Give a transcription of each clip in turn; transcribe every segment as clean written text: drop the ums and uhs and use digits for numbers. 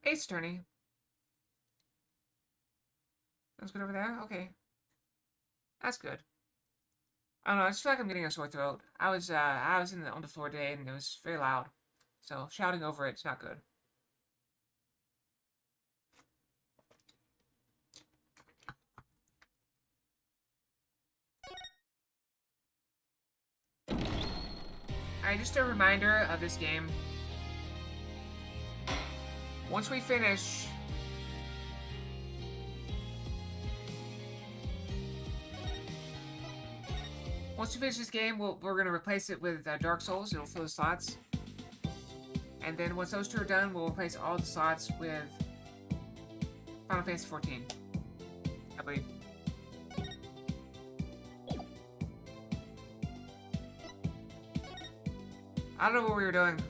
Ace attorney. That's good over there? Okay. That's good. I don't know, I just feel like I'm getting a sore throat. I was on the floor today and it was very loud. So shouting over it's not good. Alright, just a reminder of this game. Once we finish... Once we finish this game, we're going to replace it with Dark Souls. It'll fill the slots. And then once those two are done, we'll replace all the slots with Final Fantasy XIV. I believe. I don't know what we were doing.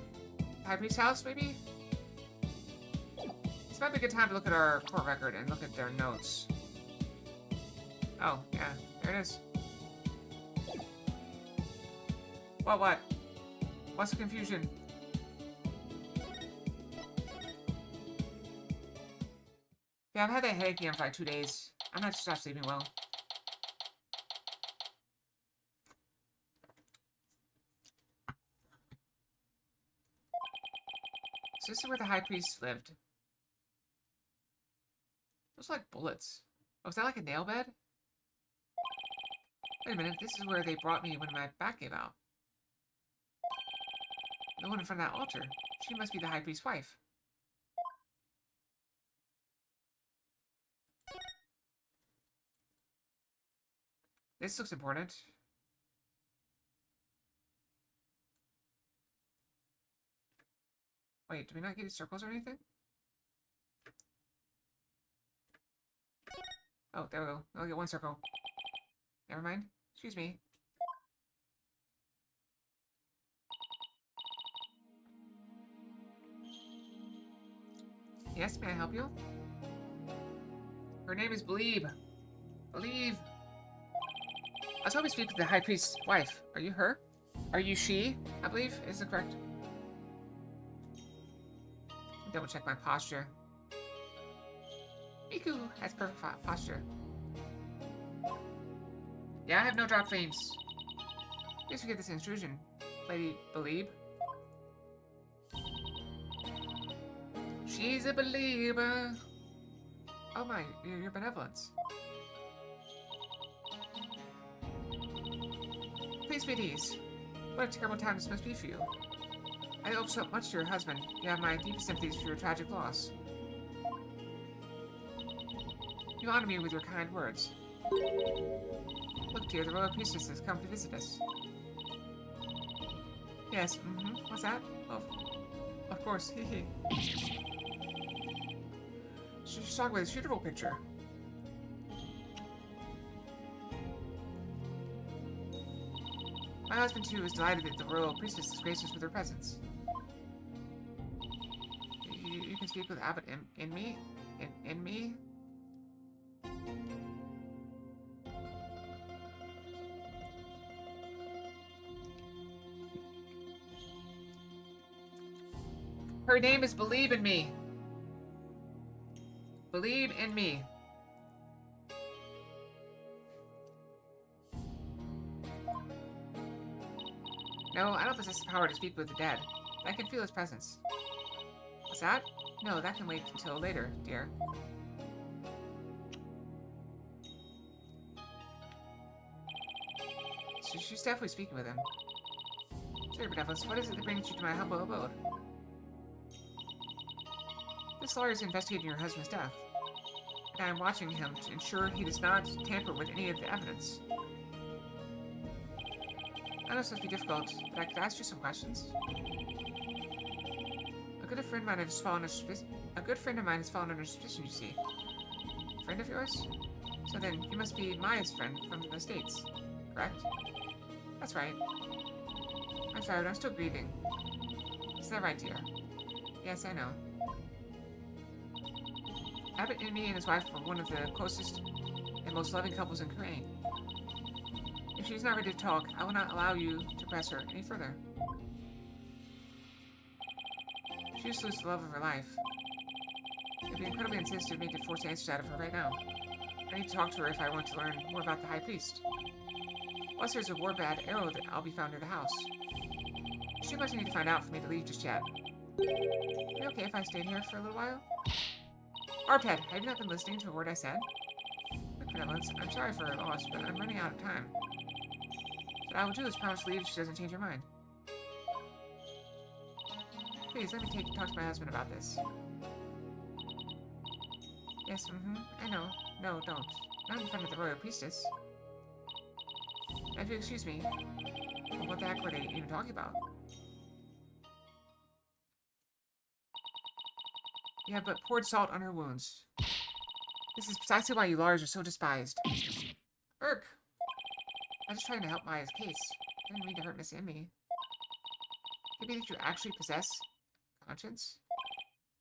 High Priest's house, maybe? This might be a good time to look at our court record and look at their notes. Oh, yeah. There it is. What? What's the confusion? Yeah, I've had that headache again for like 2 days. I'm not sleeping well. So this is where the High Priest lived. Those are like bullets. Oh, is that like a nail bed? Wait a minute, this is where they brought me when my back gave out. The one in front of that altar. She must be the High Priest's wife. This looks important. Wait, do we not get circles or anything? Oh, there we go. I'll get one circle. Never mind. Excuse me. Yes, may I help you? Her name is Believe. Believe. I was hoping to speak with the High Priest's wife. Are you her? Are you she? I believe is the correct. Double check my posture. Miku has perfect posture. Yeah, I have no drop frames. Please forget this intrusion, Lady Believe. She's a believer. Oh my, your benevolence. Please be at ease. What a terrible time this must be for you. I owe so much to your husband. You have my deepest sympathies for your tragic loss. You honor me with your kind words. Look, dear, the royal priestess has come to visit us. Yes, What's that? Oh, of course, hehe. She's talking about this beautiful picture. My husband, too, is delighted that the royal priestess is gracious with her presence. You can speak with Abbott in me? In me? Her name is Believe in Me. Believe in me. No, I don't possess the power to speak with the dead. I can feel his presence. What's that? No, that can wait until later, dear. So she's definitely speaking with him. Sure, Benevolence, what is it that brings you to my humble abode? This lawyer is investigating your husband's death, and I am watching him to ensure he does not tamper with any of the evidence. I know this must be difficult, but I could ask you some questions. A good friend of mine has fallen under suspicion, you see. Friend of yours? So then, he must be Maya's friend from the States, correct? That's right. I'm sorry, but I'm still grieving. Is that right, dear? Yes, I know. Abbott and me and his wife were one of the closest and most loving couples in Korean. If she's not ready to talk, I will not allow you to press her any further. She just loses the love of her life. It'd be incredibly insensitive of me to force answers out of her right now. I need to talk to her if I want to learn more about the High Priest. Plus, there's a warbad arrow that I'll be found near the house. There's too much I need to find out for me to leave just yet. Are you okay if I stayed here for a little while? Arped, have you not been listening to a word I said? Look, Benevolence, I'm sorry for her loss, but I'm running out of time. What I will do is promise to leave if she doesn't change her mind. Please, let me talk to my husband about this. Yes, I know. No, don't. Not in front of the Royal Priestess. If you excuse me, well, what the heck were they even talking about? You have but poured salt on her wounds. This is precisely why you Lars are so despised. Urk! I was just trying to help Maya's case. I didn't mean to hurt Miss Emmy. Could it be that you actually possess conscience?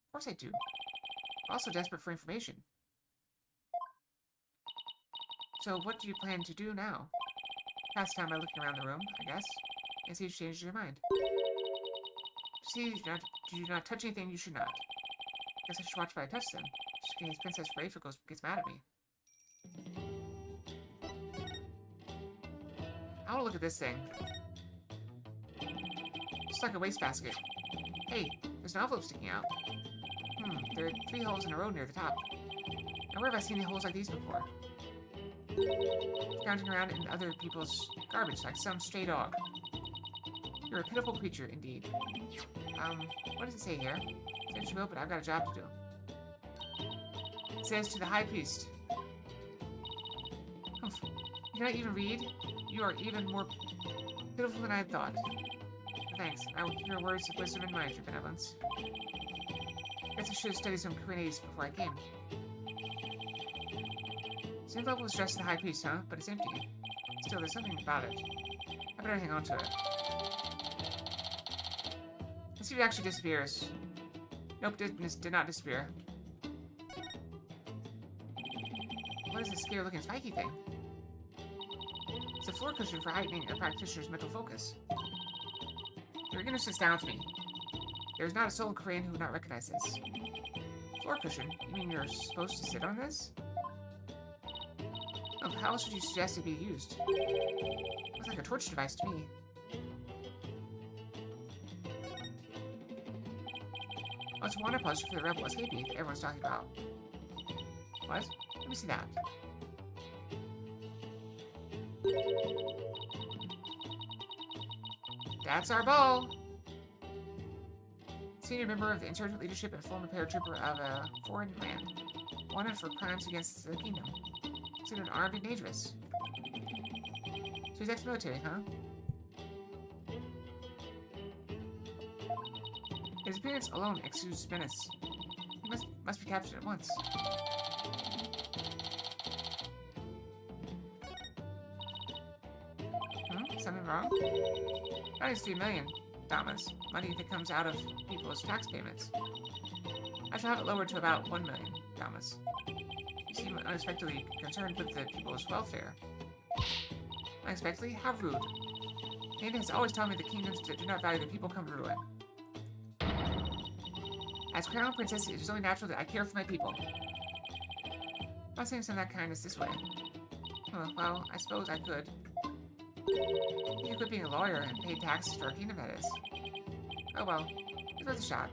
Of course I do. I'm also desperate for information. So what do you plan to do now? Pass time by looking around the room, I guess, and see if you change your mind. See, do not touch anything you should not. Guess I should watch where I touch them, just in case Princess Rafa gets mad at me. I want to look at this thing. Just like a wastebasket. Hey, there's an envelope sticking out. There are 3 holes in a row near the top. Now where have I seen any holes like these before? Scrounging around in other people's garbage like some stray dog. You're a pitiful creature, indeed. What does it say here? Say what you will, but I've got a job to do. It says to the High Priest. Humph. You cannot even read? You are even more pitiful than I had thought. Thanks. I will keep your words of wisdom in mind, your benevolence. Guess I should have studied some Koreanese before I came. This envelope was addressed to the High Priest, huh? But it's empty. Still, there's something about it. I better hang on to it. Let's see if it actually disappears. Nope, did not disappear. What is this scary-looking spiky thing? It's a floor cushion for heightening a practitioner's mental focus. Your ignorance astounds me. There is not a soul in Korean who would not recognize this. Floor cushion? You mean you're supposed to sit on this? Oh, how else would you suggest it be used? Looks like a torture device to me. Oh, it's a water poster for the rebel escapee that everyone's talking about. What? Let me see that. That's our ball! Senior member of the insurgent leadership and former paratrooper of a foreign land. Wanted for crimes against the kingdom. Considered armed and dangerous. So he's ex-military, huh? His appearance alone exudes menace. He must be captured at once. Something wrong? That is 3 million damas, money that comes out of people's tax payments. I shall have it lowered to about 1 million damas. You seem unexpectedly concerned with the people's welfare. Unexpectedly? How rude. Nana has always told me the kingdoms that do not value the people come to ruin. As Crown Princess, it is only natural that I care for my people. I'm not saying some of that kindness this way. Well, I suppose I could. You could be a lawyer and pay taxes to our kingdom, that is. Oh well, it's worth a shot.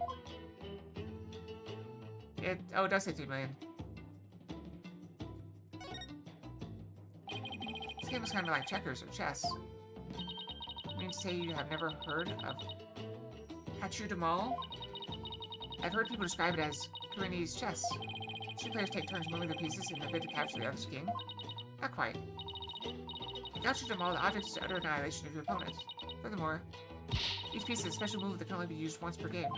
It does say 3 million. This game was kind of like checkers or chess. You mean to say you have never heard of Hachu Damal? I've heard people describe it as Koreanese chess. 2 players take turns moving their pieces in their bid to capture the other's king. Not quite. Gotcha them all the objects to utter annihilation of your opponent. Furthermore, each piece is a special move that can only be used once per game.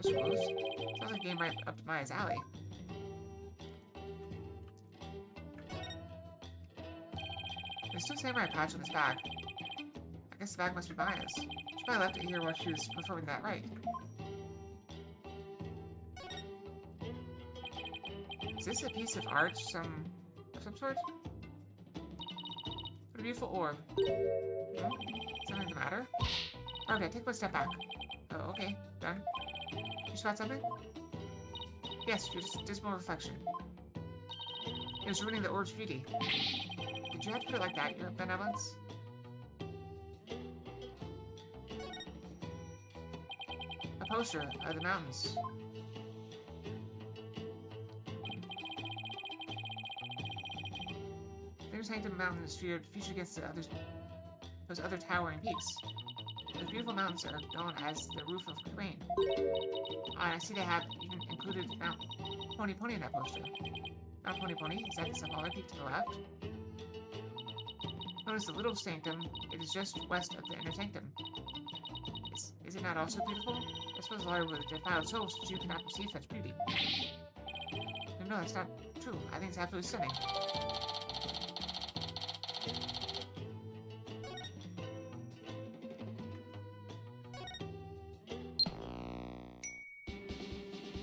Special moves? Sounds like a game right up to Maya's alley. There's still a samurai patch on this bag. I guess the bag must be Maya's. She probably left it here while she was performing that rite. Is this a piece of art of some sort? What a beautiful orb. No? Something the matter? Okay, take one step back. Oh, okay. Done. You spot something? Yes, your dismal reflection. It was ruining the orb's beauty. Did you have to put it like that, your benevolence? A poster of the mountains. There's Sanctum Mountain is featured against those other towering peaks. Those beautiful mountains are known as the roof of Crane. And I see they have even included Mount Pony Pony in that poster. Mount Pony Pony is at the smaller peak to the left. Notice the little sanctum. It is just west of the inner sanctum. Is it not also beautiful? I suppose a liar with a defiled soul since you cannot perceive such beauty. No, that's not true. I think it's absolutely stunning.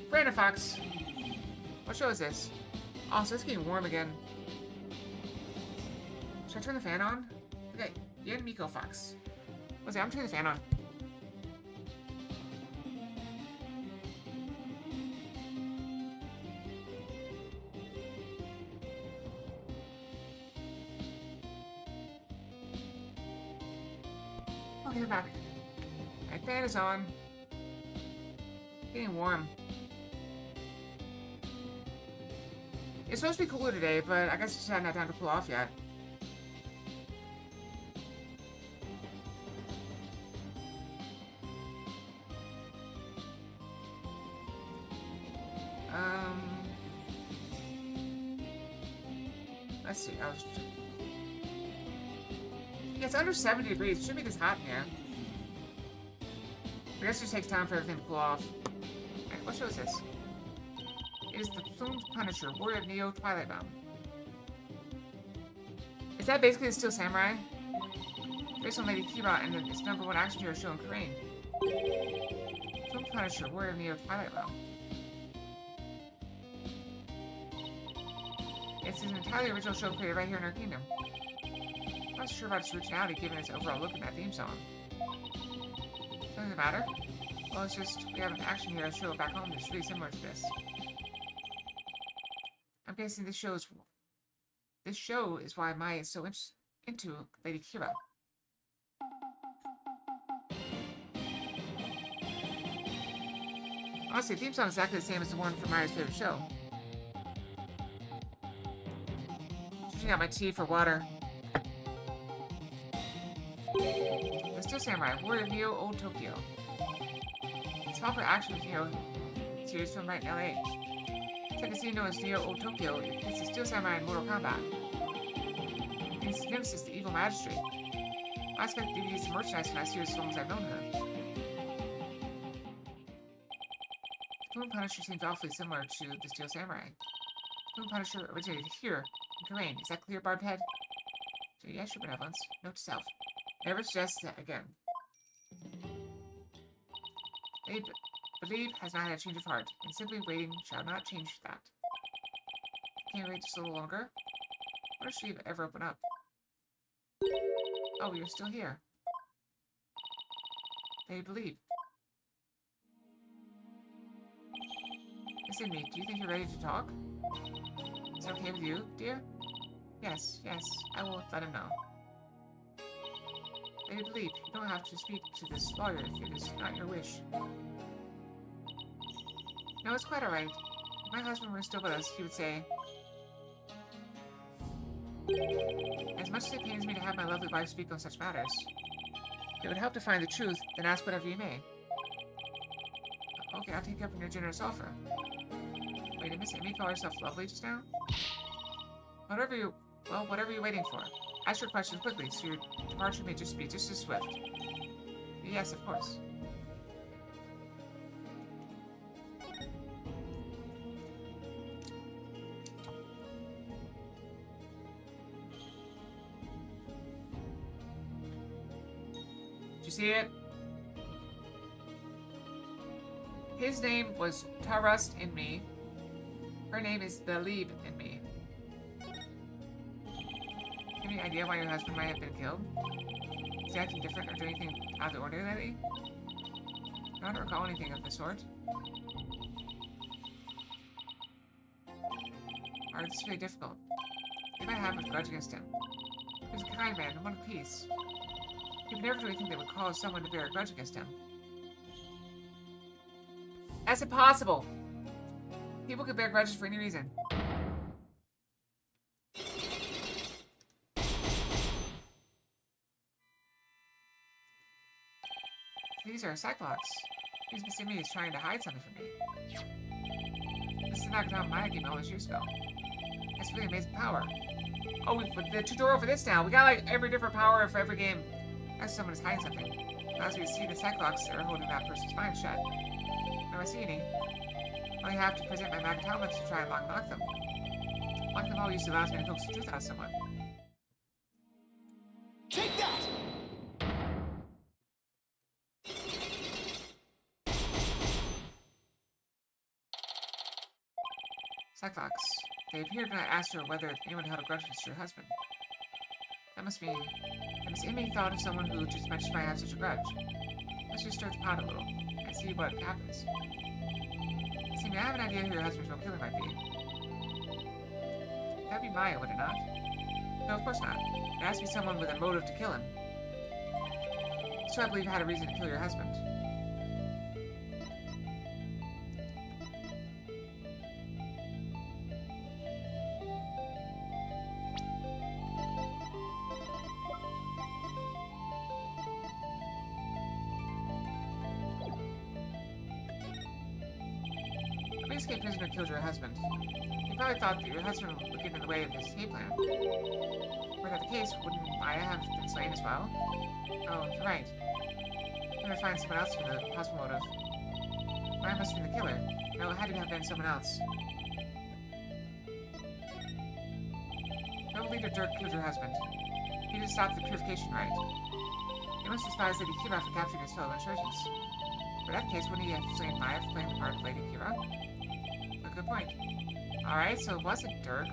Brandon Fox. What show is this? Oh, so it's getting warm again. Should I turn the fan on? Okay, Yen Miko Fox. What's that? I'm turning the fan on. Okay, we're back. My fan is on. Getting warm. It's supposed to be cooler today, but I guess it's not time to cool off yet. Let's see. Yeah, it's under 70 degrees. It shouldn't be this hot in here. I guess it just takes time for everything to cool off. Alright, what show is this? It is the Plumed Punisher, Warrior of Neo Twilight Realm. Is that basically the Steel Samurai? Based on Lady Kira and its #1 action hero show in Korean. Plumed Punisher, Warrior of Neo Twilight Realm. It's an entirely original show created right here in our kingdom. I'm not sure about its originality given its overall look in that theme song. Something the matter? Well, it's just we have an action hero show back home that's really similar to this. I'm guessing this show is why Mai is so into Lady Kira. Honestly, the theme song is exactly the same as the one from Maya's favorite show. Switching out my tea for water. The Steel Samurai, Warrior of Neo, Old Tokyo. It's a popular action hero series filmed right in LA. It's like a scene known as Neo Old Tokyo. It's the Steel Samurai in Mortal Kombat. And it's nemesis, the evil magistrate. I just got DVDs and merchandise when I see her as long as I've known her. The Plumed Punisher seems awfully similar to the Steel Samurai. The Plumed Punisher originated here in Korean. Is that clear, Barbed Head? So yes, your benevolence. Note to self. Never suggest that again. They believe has not had a change of heart, and simply waiting shall not change that. Can't wait just a little longer. What if she ever open up? Oh, you're still here. They believe. Listen to me, do you think you're ready to talk? Is it okay with you, dear? Yes, I will let him know. They believe. You don't have to speak to this lawyer if it is not your wish. No, it's quite alright. If my husband were still with us, he would say, as much as it pains me to have my lovely wife speak on such matters, it would help to find the truth, then ask whatever you may. Okay, I'll take up on your generous offer. Wait, did Miss Amy call herself lovely just now? Whatever you're waiting for. Ask your questions quickly, so your departure may just be just as swift. Yes, of course. Did you see it? His name was Tarust in me. Her name is Believe in me. Any idea why your husband might have been killed? Is he acting different or doing anything out of the ordinary? I don't recall anything of the sort. Alright, this is really difficult. They might have a grudge against him. He was a kind man and one of peace. He would never do anything that would cause someone to bear a grudge against him. That's impossible! People could bear grudges for any reason. These are Cyclops. He's missing me. He's trying to hide something from me. This is not how Maya game all those years ago. It's really amazing power. Oh, with the tutorial for this now. We got like every different power for every game. As someone is hiding something. As we see the Cyclops that are holding that person's mind shut. Do I see any? I have to present my magic helmets to try and unlock them. Lock them all usually allows me to coax the truth out of someone. Take that! Cyclops. They appeared when I asked her whether anyone held a grudge against your husband. That must mean Miss Amy thought of someone who just might have such a grudge. Let's just stir the pot a little and see what happens. See, I have an idea who your husband's real killer might be. That'd be Maya, would it not? No, of course not. It has to be someone with a motive to kill him. So I believe had a reason to kill your husband. The escape prisoner killed your husband. He probably thought that your husband would get in the way of his escape plan. Were that the case, wouldn't Maya have been slain as well? Oh, you're right. I'm gonna find someone else for the possible motive. Maya must have been the killer. No, it had to have been someone else. No leader Dirk killed your husband. He didn't stop the purification rite. He must despise Lady Kira for capturing his fellow insurgents. For that case, wouldn't he have slain Maya for playing the part of Lady Kira? A good point. Alright, so it wasn't Dirk.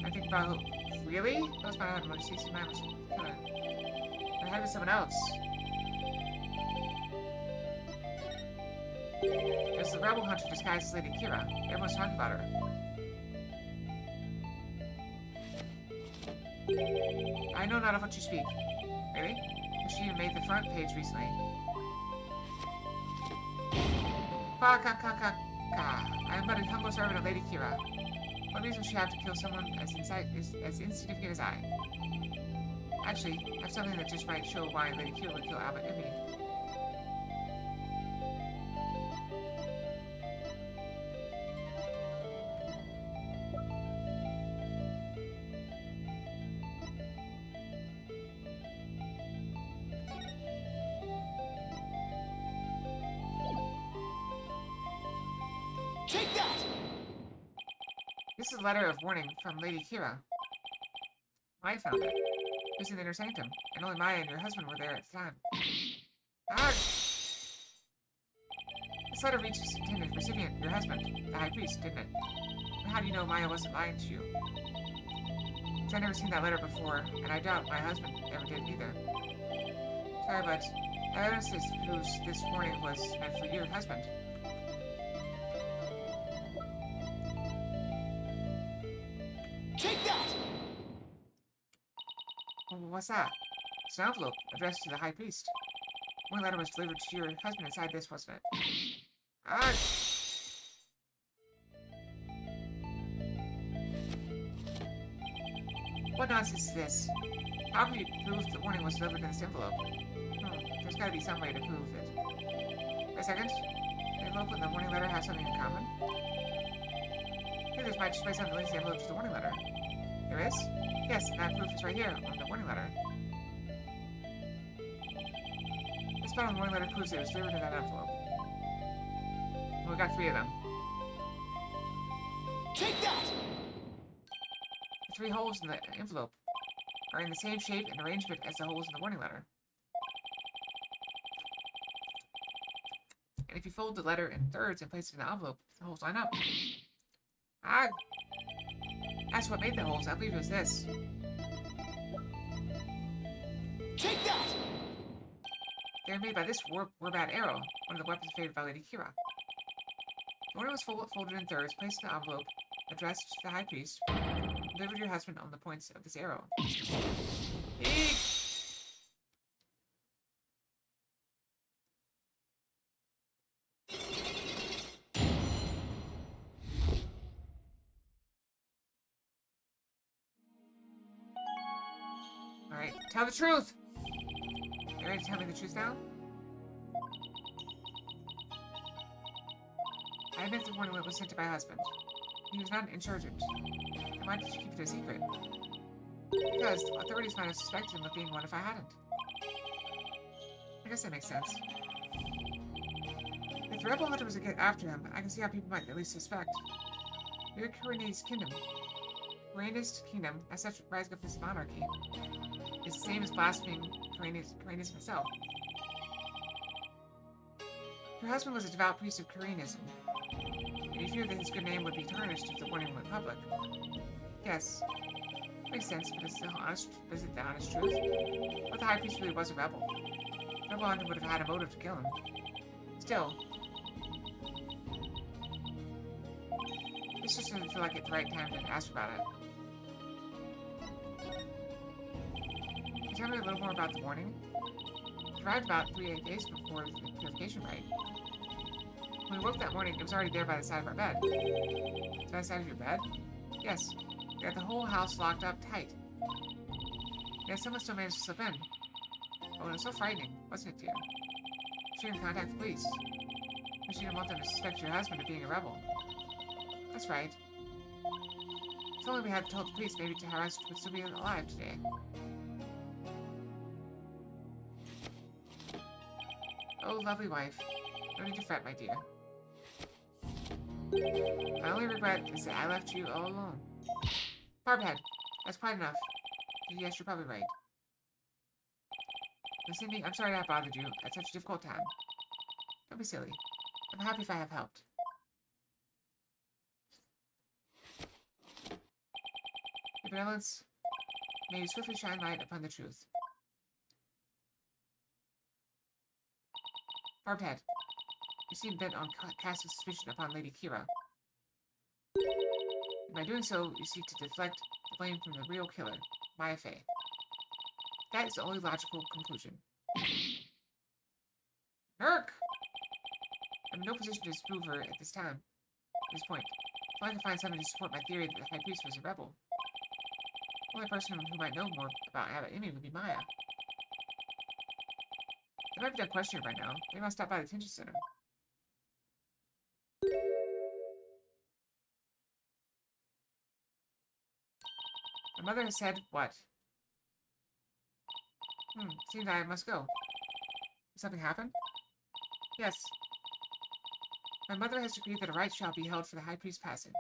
I think about who... Really? That was my husband. CC Maya was the killer. It had to be someone else. There's the rebel hunter disguised as Lady Kira. Everyone's talking about her. I know not of what you speak. Really? She even made the front page recently. I am but a humble servant of Lady Kira. What reason should she have to kill someone as insignificant as I? Actually, I have something that just might show why Lady Kira would kill Albert and me. Take that! This is a letter of warning from Lady Kira. Maya found it. It was in the inner sanctum, and only Maya and your husband were there at the time. Ah! This letter reached its intended recipient, your husband, the high priest, didn't it? And how do you know Maya wasn't lying to you? Because I've never seen that letter before, and I doubt my husband ever did either. Sorry, but evidence proves this warning was meant for your husband. Take that! Well, what's that? It's an envelope addressed to the high priest. One letter was delivered to your husband inside this, wasn't it? Ah! What nonsense is this? How can you prove the warning was delivered in this envelope? There's gotta be some way to prove it. Wait a second. The envelope and the warning letter have something in common? This might display something that links the envelope to the warning letter. There is? Yes, and that proof is right here on the warning letter. This spot on the warning letter proves it was delivered in that envelope. And we got 3 of them. Take that! The 3 holes in the envelope are in the same shape and arrangement as the holes in the warning letter. And if you fold the letter in thirds and place it in the envelope, the holes line up. Ah! That's what made the holes. I believe it was this. Take that! They were made by this Warbat arrow, one of the weapons favored by Lady Kira. The warning was folded in thirds, placed in the envelope, addressed to the high priest, delivered your husband on the points of this arrow. Eek! Alright, tell the truth! You ready to tell me the truth now? I admit the warning was sent to my husband. He was not an insurgent. Then why did you keep it a secret? Because the authorities might have suspected him of being one if I hadn't. I guess that makes sense. If the rebel hunter was to get after him, I can see how people might at least suspect. We're Kurane's kingdom. Kurane's kingdom, as such, rising up this monarchy, is the same as blaspheming Kurane's himself. Your husband was a devout priest of Kuranism, and you feared that his good name would be tarnished if the warning went public. Yes. Makes sense, but is it the honest truth? What the high priest really was a rebel. The rebel hunter would have had a motive to kill him. Still, this just doesn't feel like it's the right time to ask about it. Can you tell me a little more about the warning? It arrived about 3 days before the purification rite. When we woke that morning, it was already there by the side of our bed. By the side of your bed? Yes. We had the whole house locked up tight. Yet someone still managed to slip in. Oh, it was so frightening, wasn't it, dear? She didn't contact the police. But she didn't want them to suspect your husband of being a rebel. That's right. If only we had told the police, maybe Taharas would still be alive today. Oh, lovely wife. No need to fret, my dear. My only regret is that I left you all alone. Barbhead, that's quite enough. Yes, you're probably right. Miss Cindy, I'm sorry I bothered you at such a difficult time. Don't be silly. I'm happy if I have helped. Your benevolence, may you swiftly shine light upon the truth. Barbhead, you seem bent on casting suspicion upon Lady Kira. And by doing so, you seek to deflect the blame from the real killer, Maya Fey. That is the only logical conclusion. Herc! I'm in no position to disprove her at this time. At this point. If I can find somebody to support my theory that the High Priest was a rebel. The only person who might know more about Abbot Imi would be Maya. They might be done questioning her by now. Maybe I'll stop by the detention center. My mother has said what? Seems I must go. Did something happen? Yes. My mother has decreed that a rite shall be held for the high priest's passing,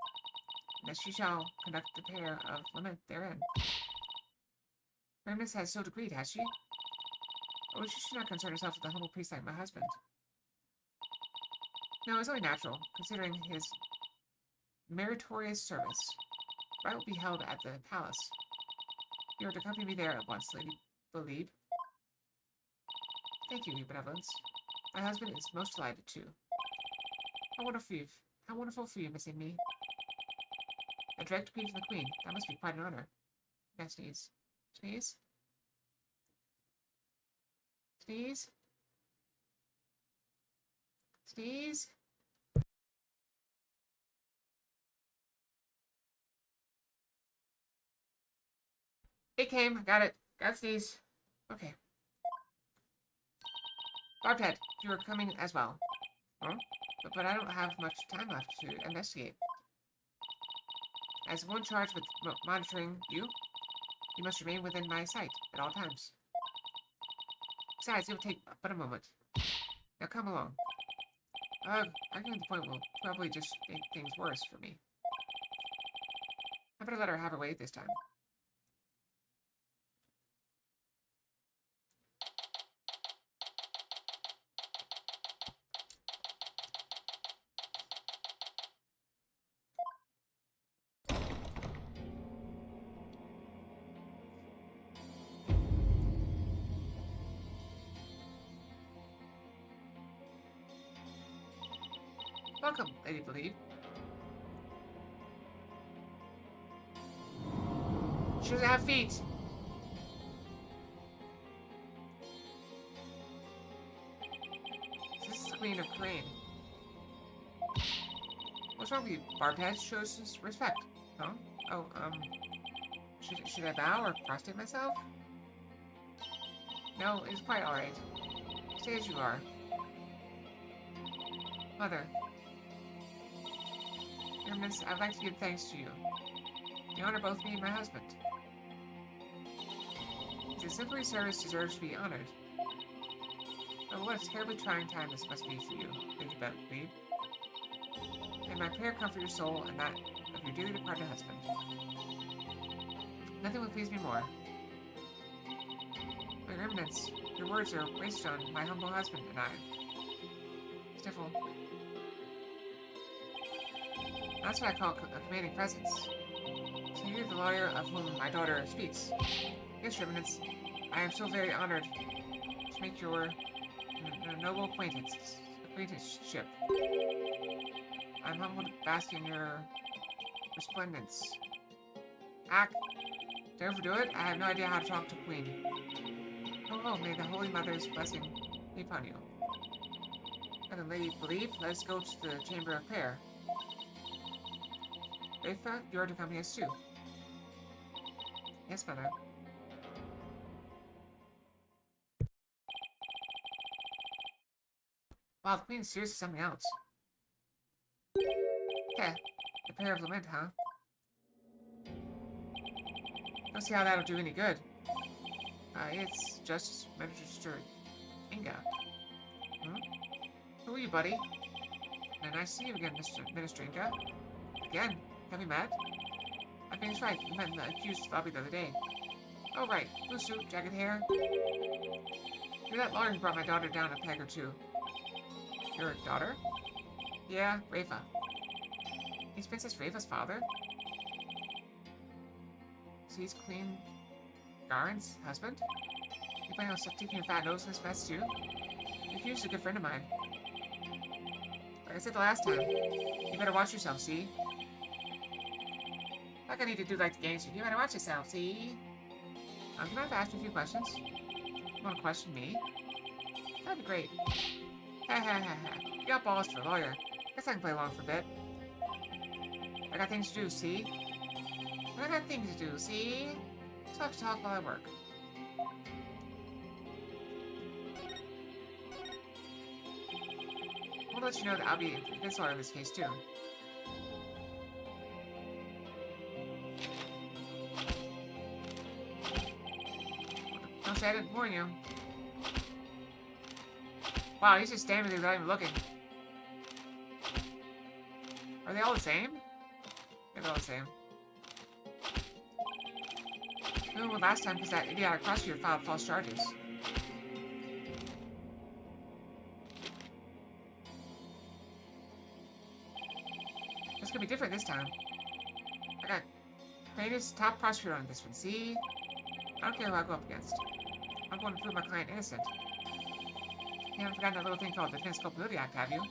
and that she shall conduct the prayer of lament therein. Her Eminence has so decreed, has she? Oh, she should not concern herself with a humble priest like my husband. No, it's only natural, considering his meritorious service. The rite will be held at the palace. You are to accompany me there at once, Lady Believe. Thank you, Your Benevolence. My husband is most delighted, too. How wonderful for you, missing me. A direct decree from the Queen. That must be quite an honor. Yeah, sneeze. Sneeze? Sneeze? Sneeze? It came. Got it. Got sneeze. Okay. Barbhead, you are coming as well. Huh? But I don't have much time left to investigate. As one charged with monitoring you, you must remain within my sight at all times. Besides, it will take but a moment. Now come along. Arguing the point will probably just make things worse for me. I better let her have her way this time. Welcome, Lady Believe. She doesn't have feet. This is the Queen of Crane. What's wrong with you? Barbhead shows his respect. Huh? Oh, should I bow or prostrate myself? No, it's quite alright. Stay as you are. Mother. Your Eminence, I'd like to give thanks to you. You honor both me and my husband. His exemplary service deserves to be honored. Oh, what a terribly trying time this must be for you, Lady Bentley. May my prayer comfort your soul and that of your dearly departed husband. Nothing will please me more. Your Eminence, your words are wasted on my humble husband and I. Sniffle. That's what I call a commanding presence. So you're the lawyer of whom my daughter speaks. Yes, Your Eminence, I am so very honored to make your noble acquaintanceship. I'm humbled to bask in your resplendence. Ack! Don't overdo it. I have no idea how to talk to Queen. Oh, may the Holy Mother's blessing be upon you. And the lady believe, let us go to the chamber of prayer. Rafa, you are to accompany us too. Yes, Mother. Wow, the Queen is seriously something else. Okay, the prayer of lament, huh? Don't see how that'll do any good. It's just Minister Inga. Hmm? Who are you, buddy? Nice to see you again, Minister Inga. Again? Have we met? I think it's right. We met in the accused lobby the other day. Oh, right. Blue suit, jagged hair. You're that lawyer who brought my daughter down a peg or two. Your daughter? Yeah, Rafa. He's Princess Rafa's father? So he's Queen Garen's husband? You planning on sticking your fat nose in this mess too? You're a good friend of mine. Like I said the last time, you better watch yourself, see? Like I need to do like the gangster. You better watch yourself, see? Can I ask you a few questions? You want to question me? That'd be great. Ha ha ha ha. You got balls for a lawyer. Guess I can play along for a bit. I got things to do, see? I got things to do, see? So I have to talk while I work. I want to let you know that I'll be this lawyer in this case, too. Don't say I didn't warn you. Wow, he's just standing there without even looking. Are they all the same? They're all the same. No, well, last time because that idiotic prosecutor filed false charges. It's gonna be different this time. I got greatest top prosecutor on this one, see? I don't care who I go up against. I'm going to prove my client innocent. You haven't forgotten that little thing called the Defense Culpability Act, have you?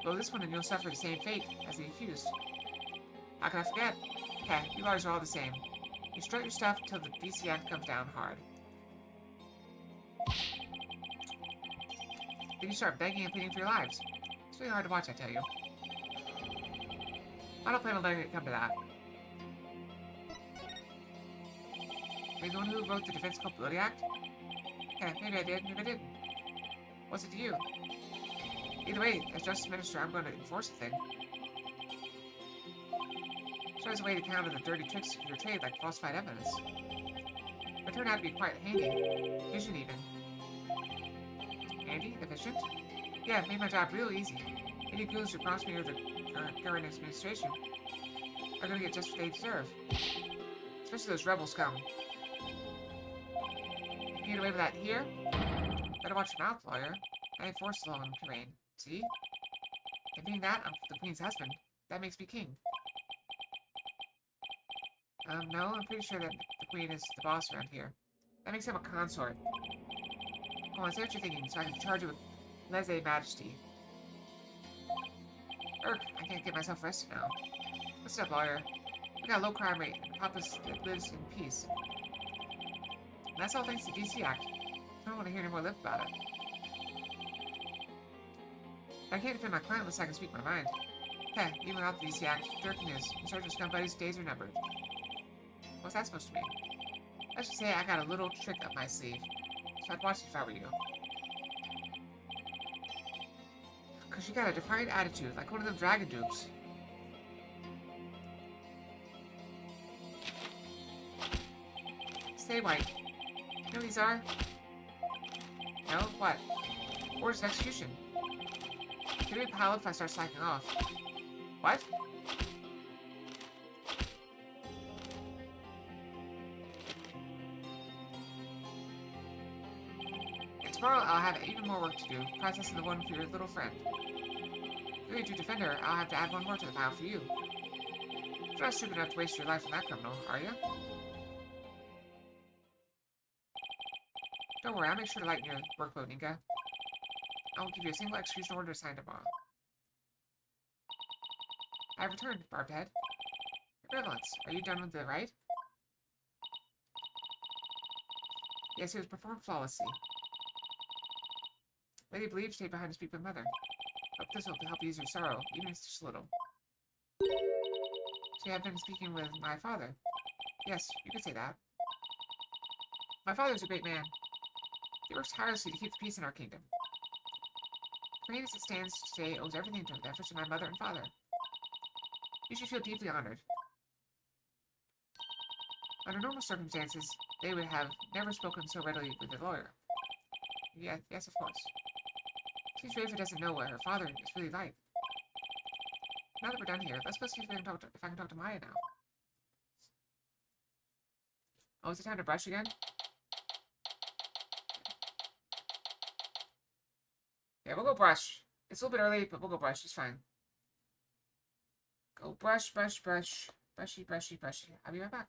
Well, this one and you'll suffer the same fate as the accused. How can I forget? Heh, you lawyers are all the same. You strut your stuff till the DC Act comes down hard. Then you start begging and pleading for your lives. It's really hard to watch, I tell you. I don't plan on letting it come to that. Are you the one who wrote the Defense Culpability Act? Yeah, maybe I did, maybe I didn't. What's it to you? Either way, as Justice Minister, I'm going to enforce the thing. So there's a way to counter the dirty tricks of your trade like falsified evidence. It turned out to be quite handy. Efficient, even. Handy? Efficient? Yeah, it made my job real easy. Any goons who cross me or the current administration are going to get just what they deserve. Especially those rebels come. You can get away with that here? Better watch your mouth, lawyer. I enforce the law on terrain. See? And being that, I'm the Queen's husband. That makes me king. No, I'm pretty sure that the Queen is the boss around here. That makes him a consort. Go on, say what you're thinking, so I can charge you with lese-majesty. I can't get myself arrested now. What's up, lawyer? We got a low crime rate, and Papa's lives in peace. And that's all thanks to DC Act. I don't want to hear any more lip about it. I can't defend my client unless I can speak my mind. Heh, even without the DC Act, jerking his insurgent scum buddies' days are numbered. What's that supposed to mean? Let's just say I got a little trick up my sleeve. So I'd watch it if I were you. Cause you got a defiant attitude, like one of them dragon dupes. Stay white. You know what these are? No? What? Orders of execution. Give me a pile if I start slacking off. What? And tomorrow I'll have even more work to do, processing the one for your little friend. If you're to defend her, I'll have to add one more to the pile for you. You're not stupid enough to waste your life on that criminal, are you? Don't worry, I'll make sure to lighten your workload, Nika. I will give you a single execution order signed tomorrow. I have returned, barbed head. Your Reverence, are you done with the rite? Yes, it was performed flawlessly. Lady Believe stayed behind to speak with Mother. Hope this will help ease your sorrow, even if it's just a little. So you have been speaking with my father? Yes, you could say that. My father is a great man. He works tirelessly to keep the peace in our kingdom. The reign as it stands today owes everything to the efforts of my mother and father. You should feel deeply honored. Under normal circumstances, they would have never spoken so readily with a lawyer. Yes, of course. Seems Rafa doesn't know what her father is really like. Now that we're done here, let's go see if I can talk to Maya now. Oh, is it time to brush again? Yeah, we'll go brush. It's a little bit early, but we'll go brush. It's fine. Go brush, brush, brush. Brushy, brushy, brushy. I'll be right back.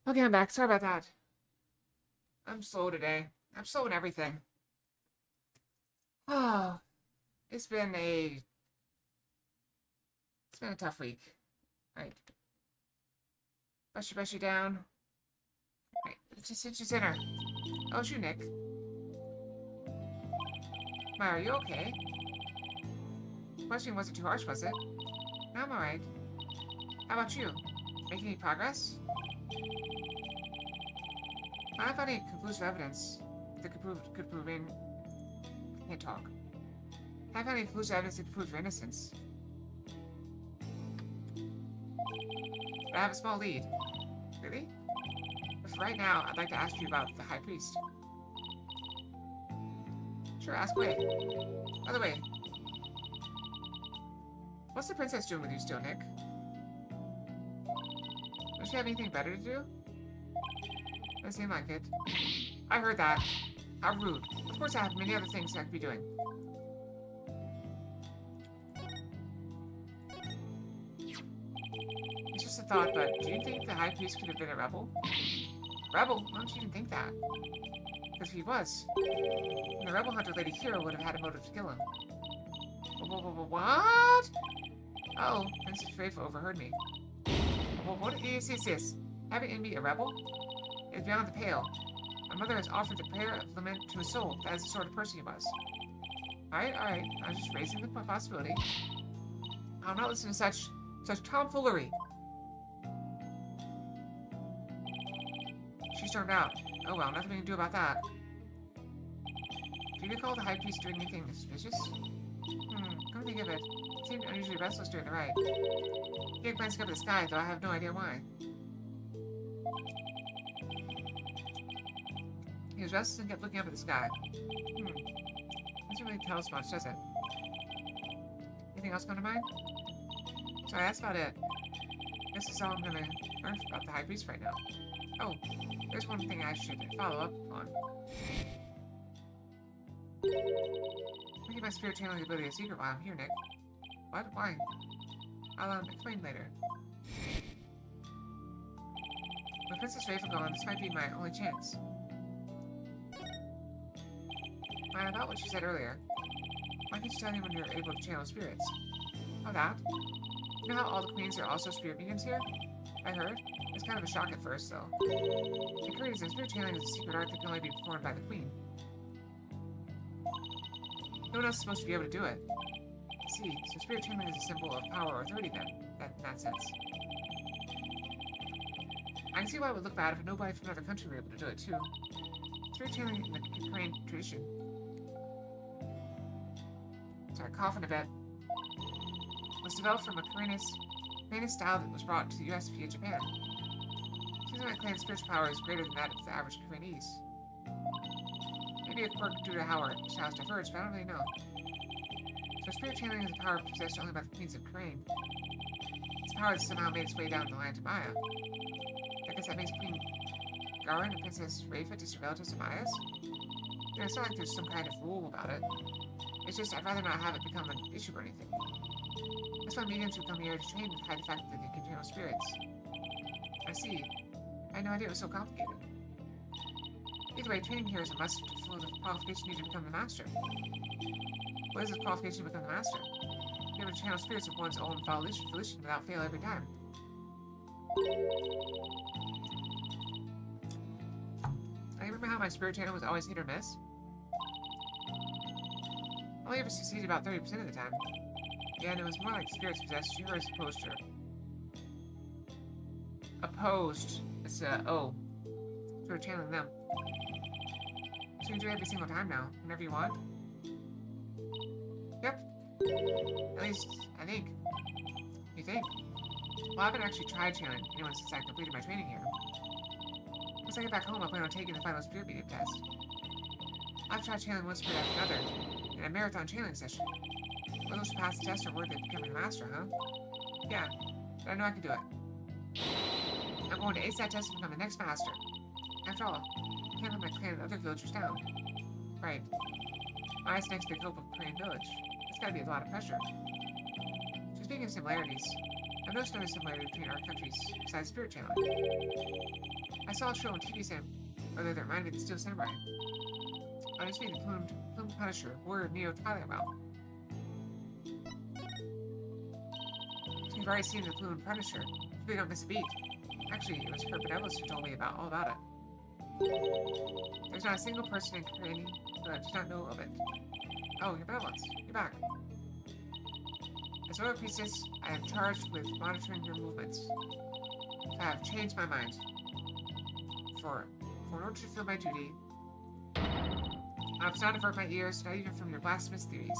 Okay, I'm back. Sorry about that. I'm slow today. I'm slow in everything. Oh, it's been a tough week. Right. Brush you down. Right. Just sit your dinner. Oh, it's you, Nick. Maya, are you okay? Questioning wasn't too harsh, was it? No, I'm alright. How about you? Making any progress? I haven't found any conclusive evidence that could prove in. Can't talk. I haven't found any conclusive evidence that could prove your innocence. But I have a small lead. Really? But for right now, I'd like to ask you about the High Priest. Sure, ask away. By the way, what's the princess doing with you still, Nick? Does she have anything better to do? Doesn't seem like it. I heard that. How rude. Of course I have many other things I could be doing. It's just a thought, but do you think the High Priest could have been a rebel? Rebel? Why don't you even think that? Because if he was, then the rebel hunter Lady Hero would have had a motive to kill him. What? Oh, Princess Faithful overheard me. What is this? Having in me a rebel? It is beyond the pale. My mother has offered the prayer of lament to a soul that is the sort of person he was. Alright. I was just raising the possibility. I'll not listen to such tomfoolery. She stormed out. Oh well, nothing we can do about that. Do you recall the High Priest doing anything suspicious? Come to think of it, he seemed unusually restless during the ride. He had glanced up at the sky, though I have no idea why. He was restless and kept looking up at the sky. Doesn't really tell us much, does it? Anything else come to mind? Sorry, that's about it. This is all I'm gonna learn about the High Priest right now. Oh, there's one thing I should follow up on. Making my spirit channeling ability a secret while I'm here, Nick. What? Why? I'll explain later. With Princess Faithful gone, this might be my only chance. About what she said earlier. Why can't you tell me when you're able to channel spirits? Oh, that? You know how all the queens are also spirit mediums here? I heard. It's kind of a shock at first, though. The Koreans and spirit channeling is a secret art that can only be performed by the queen. No one else is supposed to be able to do it. I see, so spirit channeling is a symbol of power or authority then, in that sense. I can see why it would look bad if nobody from another country were able to do it, too. Spirit channeling in the Korean tradition. Sorry, coughing a bit. Was developed from a Korean style that was brought to the US via Japan. Seems like clan's spiritual power is greater than that of the average Koreanese. Maybe a quirk due to how our styles diverge, but I don't really know. So spirit channeling is a power possessed only by the queens of Korean. It's a power that somehow made its way down the line to Maya. I guess that makes Queen Garin and Princess Rafa distant relatives of Maya's? Yeah, it's not like there's some kind of rule about it. It's just I'd rather not have it become an issue or anything. That's why mediums who come here to train hide the fact that they can channel spirits. I see. I had no idea it was so complicated. Either way, training here is a must for the qualification needed to become the master. What is this qualification to become the master? Be able to channel spirits of one's own volition without fail every time. I remember how my spirit channel was always hit or miss. I only ever succeeded about 30% of the time. Yeah, and it was more like spirits possessed you as opposed to... Opposed. It's O. Sort of channeling them. So you can do it every single time now, whenever you want. Yep. At least, I think. You think? Well, I haven't actually tried channeling anyone since I completed my training here. Once I get back home, I plan on taking the final spirit medium test. I've tried channeling one spirit after another, in a marathon channeling session. Well, those who pass the test are worthy of becoming a master, huh? Yeah, but I know I can do it. I'm going to ace that test and become the next master. After all, I can't let my clan and other villagers down. Right. Maya's next big hope of Korean village. It's gotta be a lot of pressure. So speaking of similarities, I've noticed another similarity between our countries besides spirit channeling. I saw a show on TV, Sam. Or that reminded me of the Steel Samurai. I just mean the Plumed Punisher, warrior of Neo Twilight Realm. So you've already seen the Plumed Punisher. We don't miss a beat. Actually, it was her benevolence who told me all about it. There's not a single person in Korea who does not know of it. Oh, your benevolence. You're back. As Royal Priestess, I am charged with monitoring your movements. I have changed my mind. For in order to fulfill my duty, I must not avert my ears, not even from your blasphemous theories.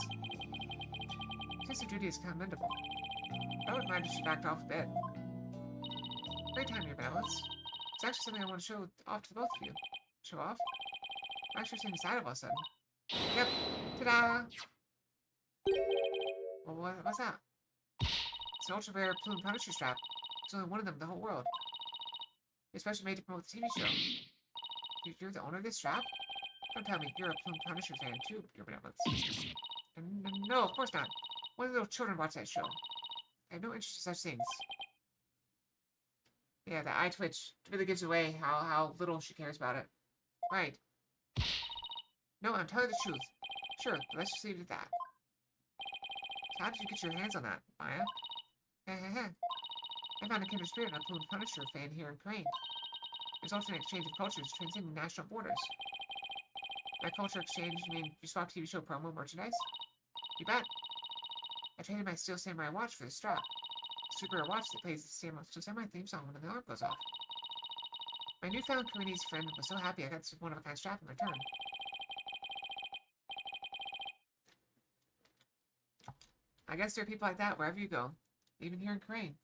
Sense of duty is commendable. I wouldn't mind if she backed off a bit. Great time, your benevolence. It's actually something I want to show off to the both of you. Show off? I'm actually seeing the side all of a sudden. Yep. Ta-da! Well, what's that? It's an ultra-rare Plume Punisher strap. There's only one of them in the whole world. It's especially made to promote the TV show. You're the owner of this strap? Don't tell me you're a Plume Punisher fan too, your benevolence. No, of course not. Only little children watch that show. I have no interest in such things. Yeah, the eye twitch really gives away how little she cares about it. Right. No, I'm telling the truth. Sure, but let's just leave it at that. So how did you get your hands on that, Maya? I found a kindred spirit in a Plume Punisher fan here in Crane. Results in an exchange of cultures transcending national borders. By culture exchange, you mean you swap TV show promo merchandise? You bet. I traded my Steel Samurai watch for the strap. Super rare watch that plays the Steel Samurai theme song when the alarm goes off. My newfound Koreanese friend was so happy I got this one-of-a-kind strap in return. I guess there are people like that wherever you go, even here in Crane.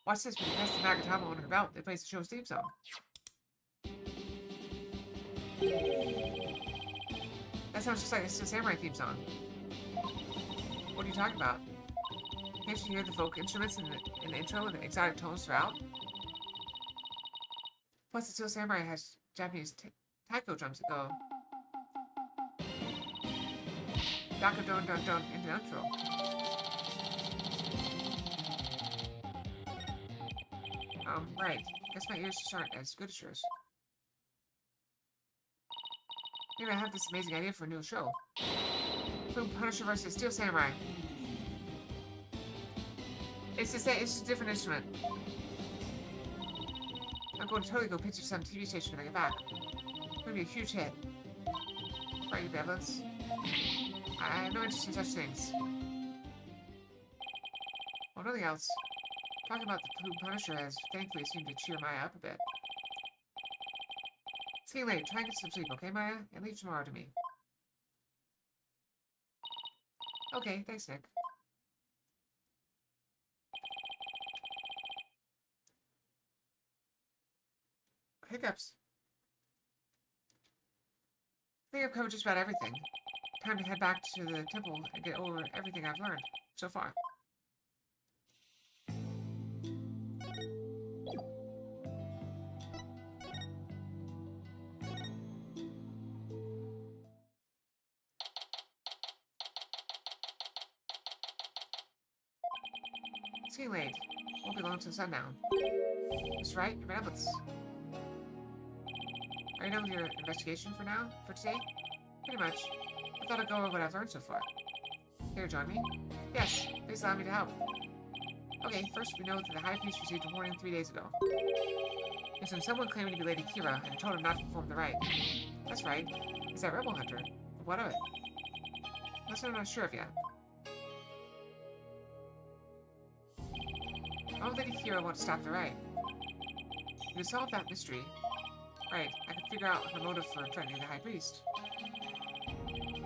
Watch this, when you press the Magatama on her belt, it plays the show's theme song. That sounds just like a Steel Samurai theme song. What are you talking about? Can't you hear the folk instruments in the intro and the exotic tones throughout? Plus, the Steel Samurai has Japanese taiko drums that go Daka don don don in the intro. Right. Guess my ears just aren't as good as yours. Maybe I have this amazing idea for a new show. Plume Punisher vs. Steel Samurai. It's a different instrument. I'm going to totally go pitch it to some TV station when I get back. It's going to be a huge hit. Right, you benevolence? I have no interest in such things. Well, nothing else. Talking about the Plume Punisher has thankfully seemed to cheer Maya up a bit. It's getting late. Try and get some sleep, okay, Maya? And leave tomorrow to me. Okay, thanks, Nick. Hiccups. I think I've covered just about everything. Time to head back to the temple and get over everything I've learned so far. It's getting late. Won't be long till sundown. That's right, your benevolence. Are you done with your investigation for today? Pretty much. I thought I'd go over what I've learned so far. Here, join me? Yes, please allow me to help. Okay, first we know that the High Priest received a warning 3 days ago. There's been someone claiming to be Lady Kira and told him not to perform the rite. That's right. It's that rebel hunter. But what of it? That's what I'm not sure of yet. Why would Lady Kira want to stop the rite? To solve that mystery, right, I can figure out her motive for threatening the High Priest.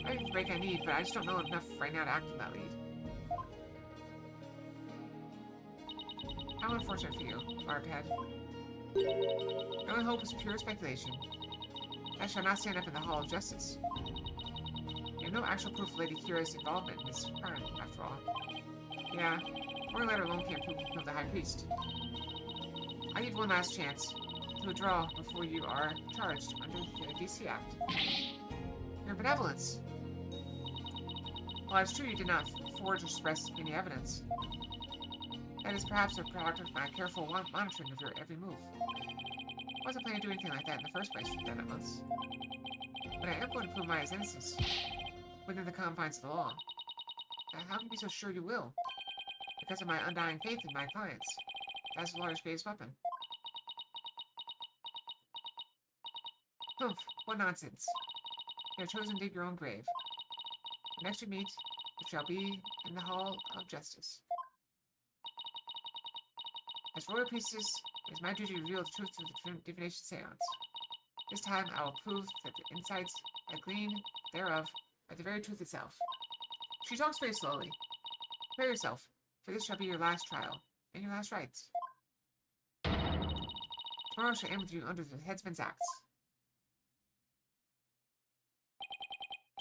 I have the break I need, but I just don't know enough right now to act on that lead. How unfortunate for you, Barbhead. My only hope is pure speculation. I shall not stand up in the Hall of Justice. You have no actual proof of Lady Kira's involvement in this crime, after all. Yeah, one letter alone can't prove of the High Priest. I give you one last chance to withdraw before you are charged under the DC Act. Your benevolence. Well, it's true you did not forge or suppress any evidence. That is perhaps a product of my careful monitoring of your every move. I wasn't planning to do anything like that in the first place for 10 months. But I am going to prove Maya's innocence within the confines of the law. How can you be so sure you will? Because of my undying faith in my clients. That's the lawyer's greatest weapon. Humph, what nonsense. You have chosen to dig your own grave. When next we meet, it shall be in the Hall of Justice. As royal priestess, it is my duty to reveal the truth of the divination seance. This time I will prove that the insights I glean thereof are the very truth itself. She talks very slowly. Prepare yourself, for this shall be your last trial, and your last rites. Tomorrow I shall end with you under the headsman's axe.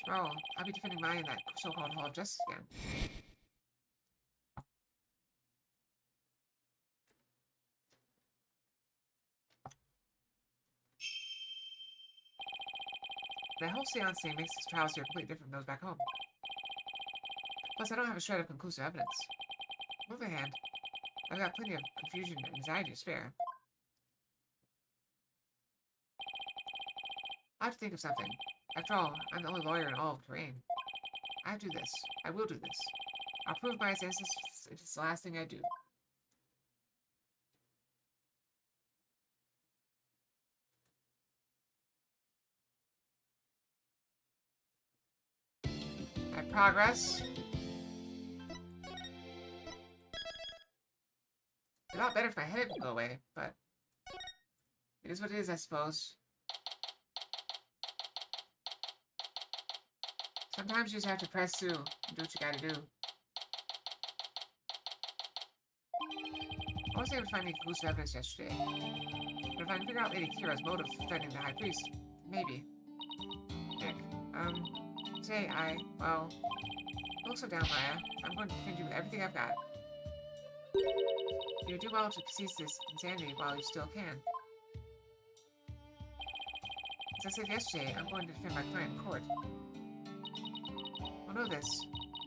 Tomorrow, I'll be defending Maya in that so-called Hall of Justice again. That whole seance thing makes these trials here completely different from those back home. Plus, I don't have a shred of conclusive evidence. On the other hand, I've got plenty of confusion and anxiety to spare. I have to think of something. After all, I'm the only lawyer in all of Terrain. I do this. I will do this. I'll prove my innocence if it's the last thing I do. I progress. It's a lot better if my headache will go away, but it is what it is, I suppose. Sometimes you just have to press through and do what you gotta do. I wasn't able to find any conclusive evidence yesterday. But if I can figure out Lady Kira's motive for threatening the High Priest, maybe. Nick, today well, don't look so down, Maya. I'm going to defend you with everything I've got. You do well to cease this insanity while you still can. As I said yesterday, I'm going to defend my client in court. Well, know this.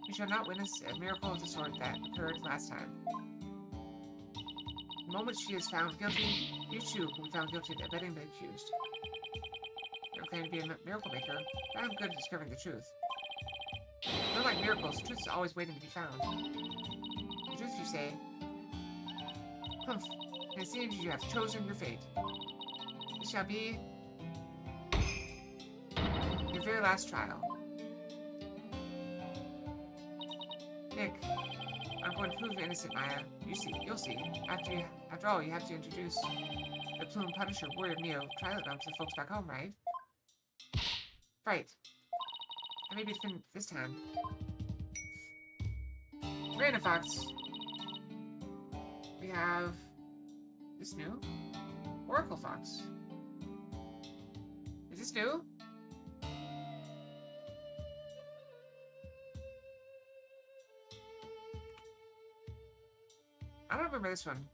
You shall not witness a miracle of the sort that occurred last time. The moment she is found guilty, you too will be found guilty of abetting the accused. I don't claim to be a miracle maker, but I'm good at discovering the truth. Not like miracles, the truth is always waiting to be found. The truth, you say? Humph, and it seems you have chosen your fate. This shall be your very last trial. Nick, I'm going to prove you innocent, Maya. You'll see. After all, you have to introduce the Plume Punisher Warrior of Neo trial to the folks back home, right? Right. I may be defending this time. Random Fox. We have this new Oracle Fox. Is this new? I don't remember this one.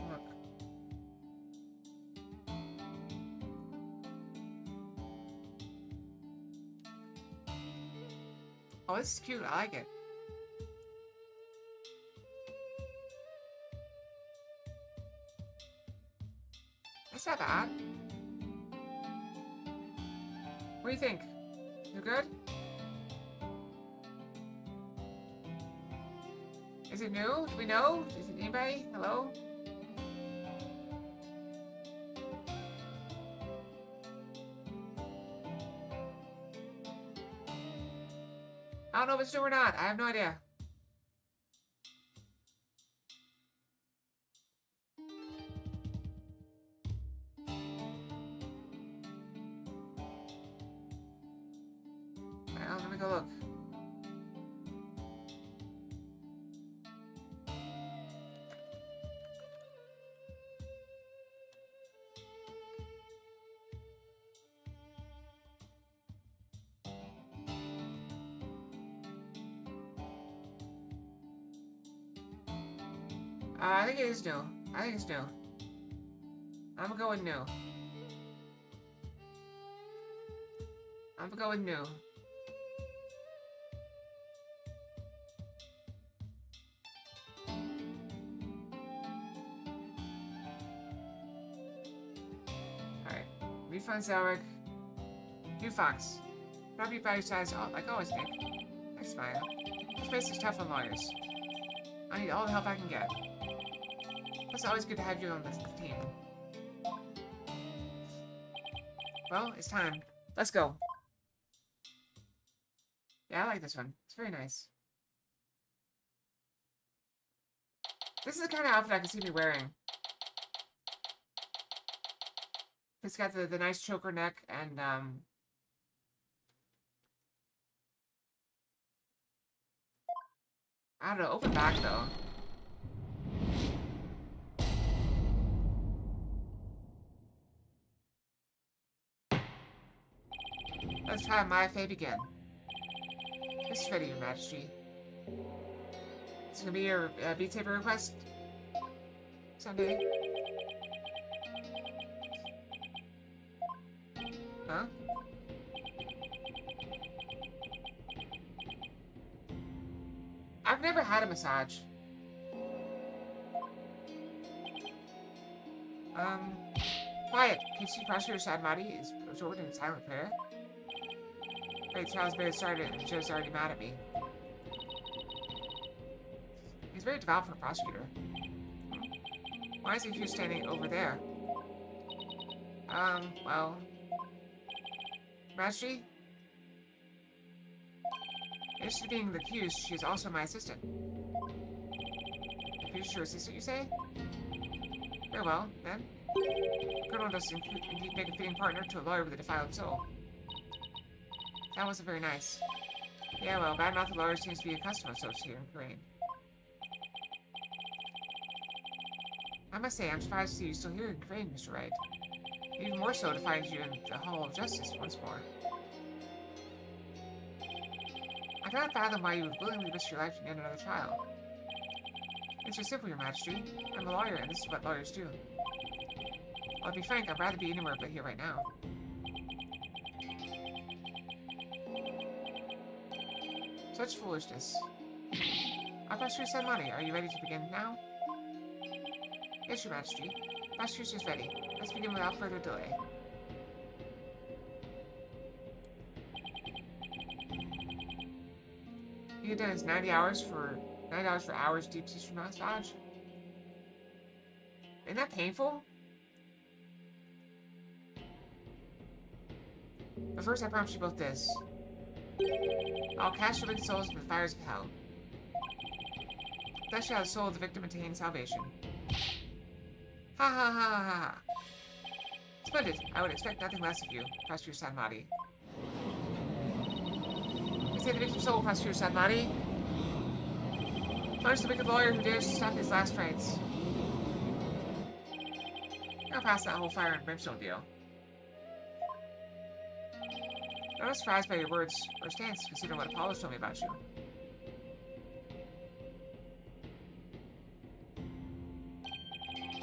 Look. Oh, this is cute. I like it. That's not bad. What do you think? You good? Is it new? Do we know? Is it anybody? Hello? I don't know if it's new or not. I have no idea. Well, let me go look. I think it is new. I think it's new. I'm gonna go with new. I'm gonna go with new. Be fun, Zelric. You, Fox. Not be by your side, like always, Nick. Thanks, Maya. This place is tough on lawyers. I need all the help I can get. It's always good to have you on the team. Well, it's time. Let's go. Yeah, I like this one. It's very nice. This is the kind of outfit I can see me wearing. It's got the nice choker neck and, I don't know, open back, though. Let's try my fate again. This is ready, Your Majesty. This is gonna be your Beat Saber request? Sunday? Huh? I've never had a massage. Quiet. Can you Prosecutor Sadmati is absorbed in silent prayer? Great, trial's barely started and Joe's already mad at me. He's very devout for a prosecutor. Why is he here standing over there? Well... Majesty? In addition to being the accused, she is also my assistant. Accused your assistant, you say? Very well, then. Criminal does indeed make a fitting partner to a lawyer with a defiled soul. That wasn't very nice. Yeah, well, bad-mouthed lawyer seems to be a custom of sorts here in Korean. I must say, I'm surprised to see you still here in Crane, Mr. Wright. Even more so to find you in the Hall of Justice once more. I cannot fathom why you would willingly risk your life to get another trial. It's so simple, Your Majesty. I'm a lawyer, and this is what lawyers do. I'll be frank, I'd rather be anywhere but here right now. Such foolishness. Prosecutor Sadmati, are you ready to begin now? Yes, Your Majesty. Prosecution's ready. Let's begin without further delay. You done is $90 for hours deep tissue massage. Isn't that painful? But first, I promise you both this. I'll cast your wicked souls into the fires of hell. Thus shall the soul of the victim attain salvation. Ha ha ha ha ha. Splendid. I would expect nothing less of you, Prosecutor Sadmati. You say the victim's soul, Prosecutor Sadmati? Punish the wicked lawyer who dares to stop his last rites. I'll pass that whole fire and brimstone deal. I'm not surprised by your words or stance, considering what Apollo's told me about you.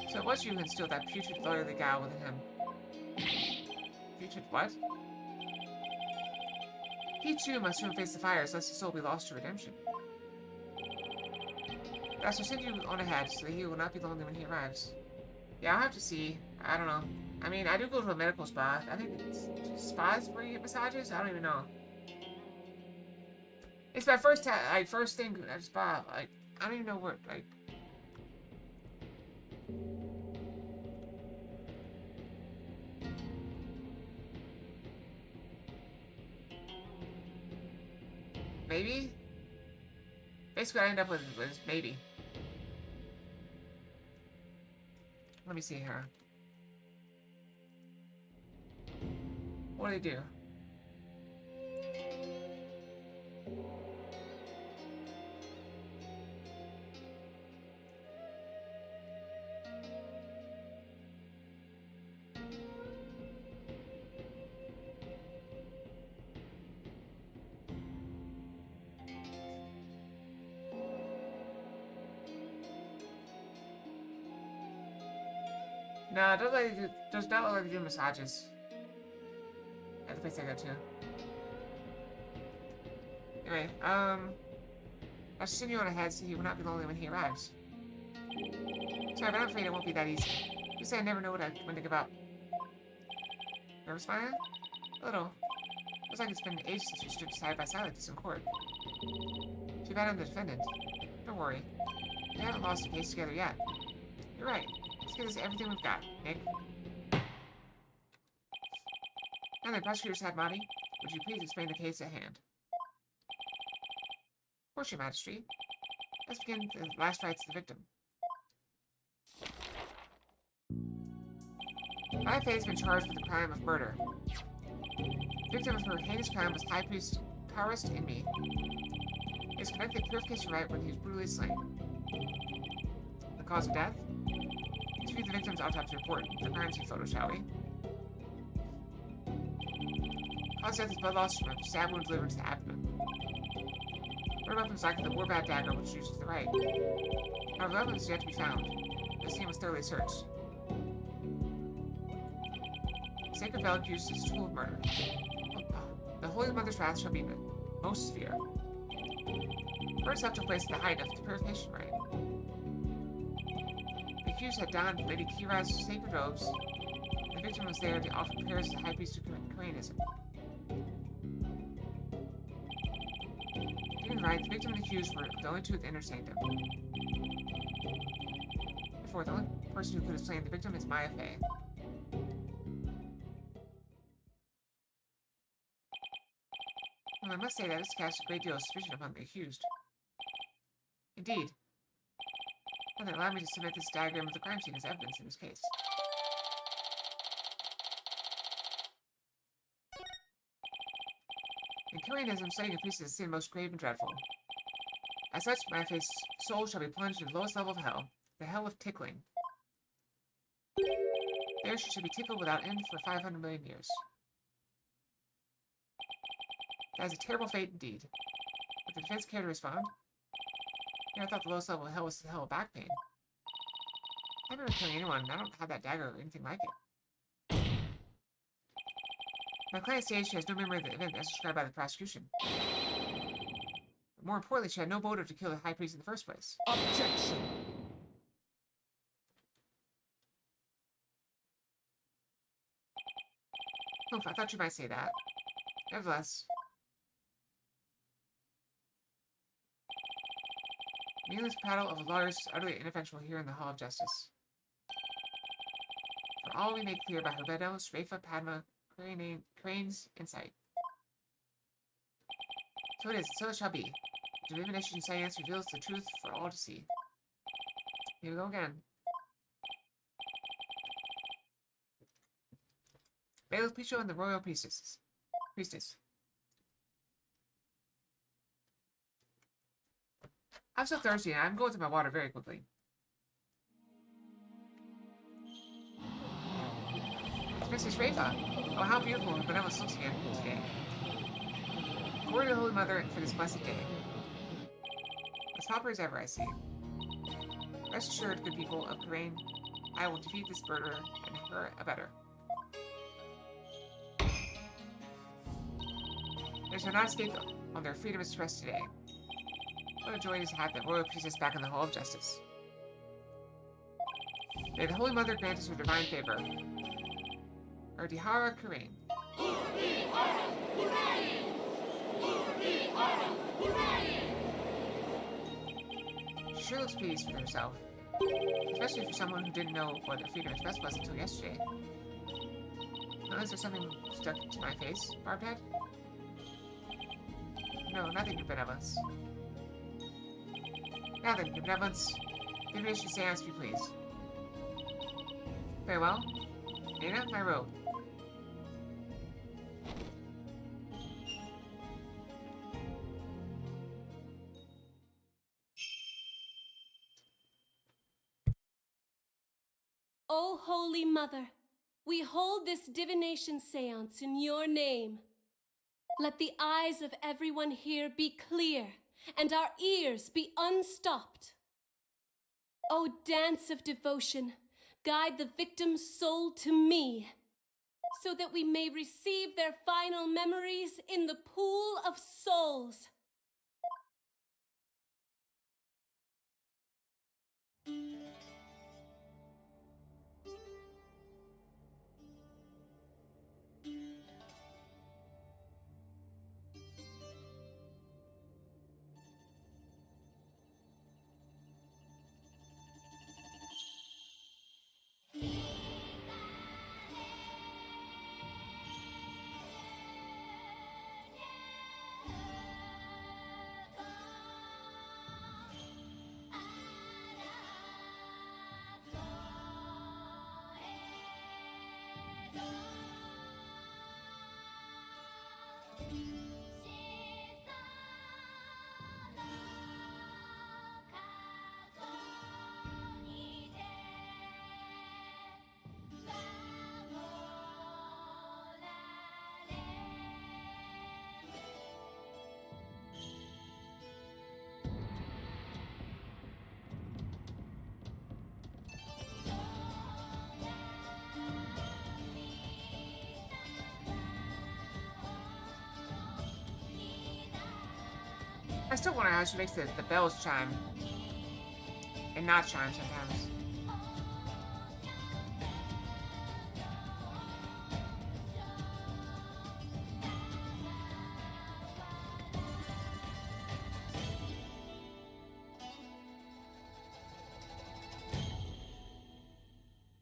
So it was you who instilled that putrid lawyerly gal within him. Putrid what? He too must soon face the fires, lest his soul be lost to redemption. I shall send you on ahead, so that he will not be lonely when he arrives. Yeah, I'll have to see. I don't know. I mean, I do go to a medical spa. I think it's spas where you get massages? I don't even know. It's my first thing at a spa. Like, I don't even know what, like... Maybe? Basically, what I end up with was maybe. Let me see here. What do they do? No, does not look like they do massages. At the place I go to. Anyway, I'll send you on ahead so he will not be lonely when he arrives. Sorry, but I'm afraid it won't be that easy. You say I never know when to give up. Nervous, Maya? A little. Looks like it's been ages since we stood side by side like this in court. Too bad I'm the defendant. Don't worry. We haven't lost a case together yet. You're right. Let's give this everything we've got, Nick. Now then, Prosecutor Sadmati, would you please explain the case at hand? Of course, Your Majesty. Let's begin with the last rites of the victim. My Faye has been charged with the crime of murder. The victim of her heinous crime was High Priest Taurus in me. He has conducted the purification rite when he was brutally slain. The cause of death? Let's read the victim's autopsy report, the crime scene photo, shall we? Cause of death is blood loss from a stab wound delivered to the abdomen. Murder weapon is likely the war-bad dagger which was used to the right. However, the weapon is yet to be found. The scene was thoroughly searched. The sacred relic used as a tool of murder. The Holy Mother's wrath shall be most severe. Murder itself took place at the height of the purification rite. The accused had donned Lady Kira's sacred robes. The victim was there to offer prayers to the High Priest of Koreanism. During the rite, the victim and the accused were the only two at the inner sanctum. Therefore, the only person who could have slain the victim is Maya Fey. Well, I must say that this casts a great deal of suspicion upon the accused. Indeed. And then allow me to submit this diagram of the crime scene as evidence in this case. In Koreanism, studying a priest is a sin most grave and dreadful. As such, my faith's soul shall be plunged into the lowest level of hell, the hell of tickling. There she shall be tickled without end for 500 million years. That is a terrible fate indeed. Would the defense care to respond? I thought the lowest level of hell was the hell of back pain. I remember killing anyone, and I don't have that dagger or anything like it. My client states she has no memory of the event as described by the prosecution. But more importantly, she had no motive to kill the High Priest in the first place. Objection! Oof, I thought you might say that. Nevertheless. Meaningless prattle of lawyers is utterly ineffectual here in the Hall of Justice. For all we make clear by Herbedo, Srefa, Padma, Crane's insight. So it is, so it shall be. The divination science reveals the truth for all to see. Here we go again. Bailiff Picho and the Royal Priestess. I'm so thirsty and I'm going to my water very quickly. Princess Rafa. Oh, how beautiful and benevolent looks again today. Glory to the Holy Mother for this blessed day. As proper as ever, I see. Rest assured, good people of Karain, I will defeat this murderer and her a better. They shall not escape on their freedom expressed today. What a joy it is to have the royal priestess back in the Hall of Justice. May the Holy Mother grant us her divine favor. Erdihara Karain. She sure looks pleased with herself. Especially for someone who didn't know what a freedom express was until yesterday. Now, is there something stuck to my face, Barbed Head? No, nothing, Your Benevolence. Now then, Your Benevolence, divination seance, if you please. Very well. Nina, my robe. O Holy Mother, we hold this divination seance in your name. Let the eyes of everyone here be clear and our ears be unstopped. O dance of devotion, guide the victim's soul to me, so that we may receive their final memories in the pool of souls. still wonder how she makes the bells chime and not chime sometimes.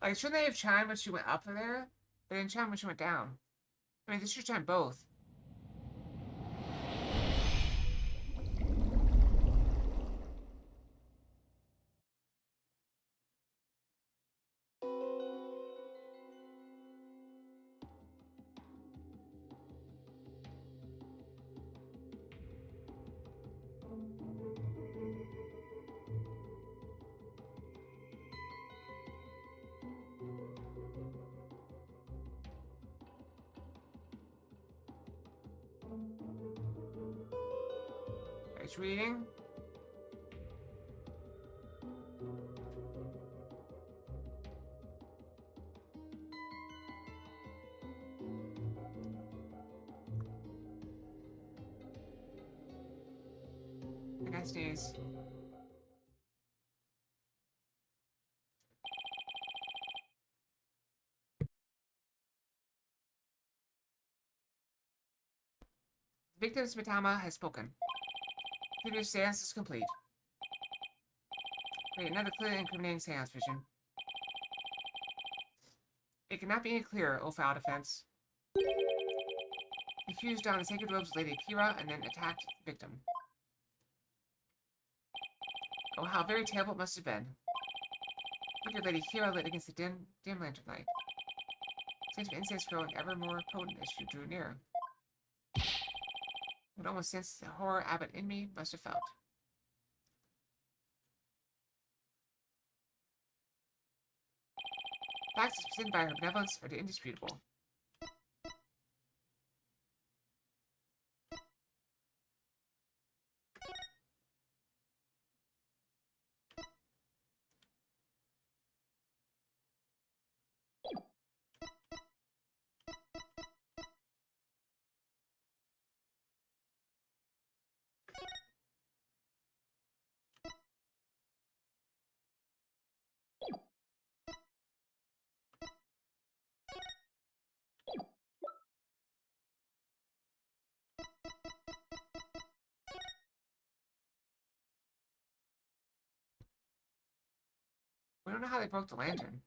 Like, shouldn't they have chimed when she went up there? But they didn't chime when she went down. I mean, they should chime both. It's reading. I gotta sneeze. Victim's Mitama has spoken. Previous seance is complete. Create another clearly incriminating seance vision. It cannot be any clearer, O foul defense. He fused down the sacred robes of Lady Akira and then attacked the victim. Oh, how very terrible it must have been. Figured Lady Akira lit against the dim lantern light. Scent of incense growing ever more potent as she drew near. I would almost sense the horror Abbott in me must have felt. Facts presented by her benevolence are indisputable. We don't know how they broke the lantern.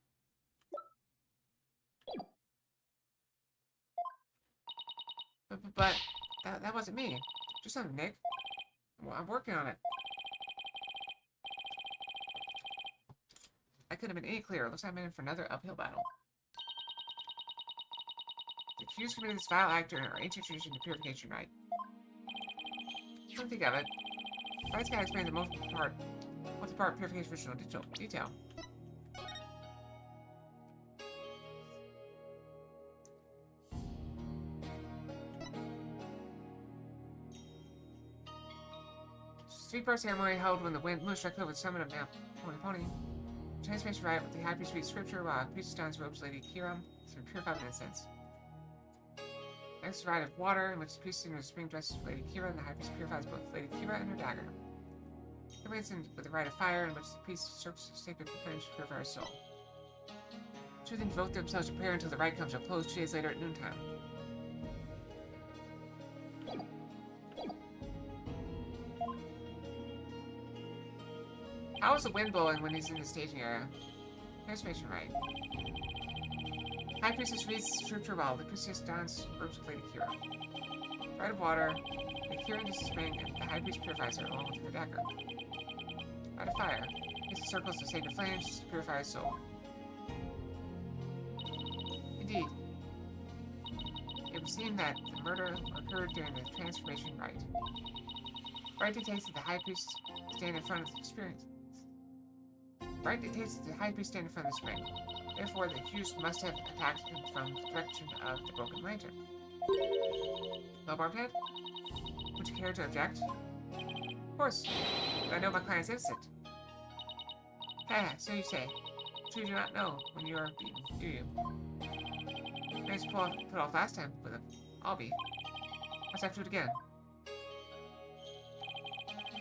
But that wasn't me. Just something, Nick. Well, I'm working on it. I couldn't have been any clearer. Looks like I'm in for another uphill battle. The accused committed this vile act during our ancient tradition of purification rite. Come think of it. Rite's gotta explain the multi-part purification ritual detail. Three-part ceremony held when the moon struck over the summit of Mount Pony. Transformation rite with the high priest reads scripture while priestess dons robes Lady Akira has been purified with incense. Next, rite of water, in which the priest in her spring dresses Lady Akira and the high priest purifies both Lady Akira and her dagger. Everyone's in with the rite of fire, in which the priest searches the sacred flames to purify her soul. Two then devote themselves to prayer until the rite comes to a close 2 days later at noontime. How is the wind blowing when he's in the staging area? Transformation rite. High priestess reads scripture while the priestess dons robes of Lady Akira. Rite of water. Lady Akira enters the spring and the high priest purifies her along with her dagger. Rite of fire. Priestess circles the sacred flames to purify his soul. Indeed. It would seem that the murder occurred during the transformation rite. Rite dictates that the high priest stand in front of the experience. Rite dictates that the high priest stand in front of the spring. Therefore, the accused must have attacked him from the direction of the broken lantern. Low-barbed head? Would you care to object? Of course, but I know my client's innocent. Ha, so you say. But you do not know when you are beaten, do you? Nice put off last time, but I'll be. Let's have to do it again.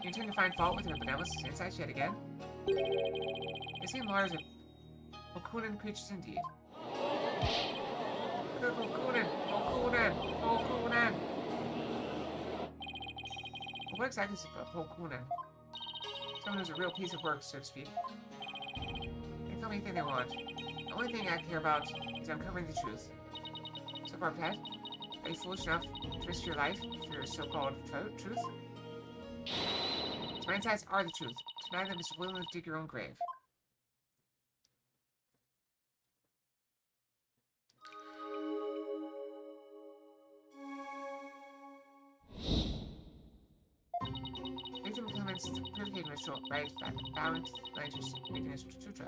You intend to find fault with her benevolence insights yet again? They seem large and Okunin creatures indeed. Okunin! Okunin! Okunin! What exactly is a Okunin? Someone who's a real piece of work, so to speak. They can tell me anything they want. The only thing I care about is uncovering the truth. So far, Pet, are you foolish enough to risk your life for your so-called truth? My insights are the truth. To deny them is to willingly dig your own grave. Victim comments the purification ritual right back bowing to the Lanter's making his sutra.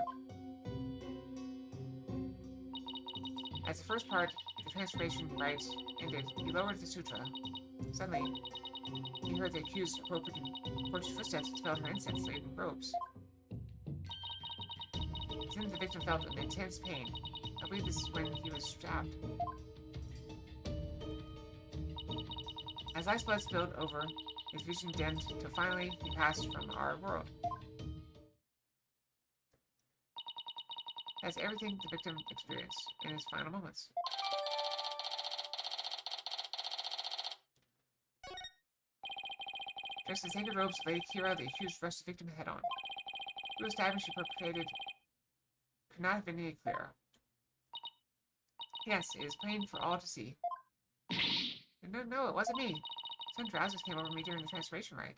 As the first part of the transformation rite ended, he lowered the sutra. Suddenly, he heard the accused approach footsteps and smelled her incense-laden robes. Then the victim felt an intense pain. I believe this is when he was stabbed. As life's blood spilled over, his vision dimmed till finally he passed from our world. That's everything the victim experienced in his final moments. Dressed in sacred robes, Lady Kira, the accused rushed the victim head on. The brutal stabbing she perpetrated could not have been any clearer. Yes, it is plain for all to see. No, it wasn't me. Some drowsiness came over me during the transformation rite.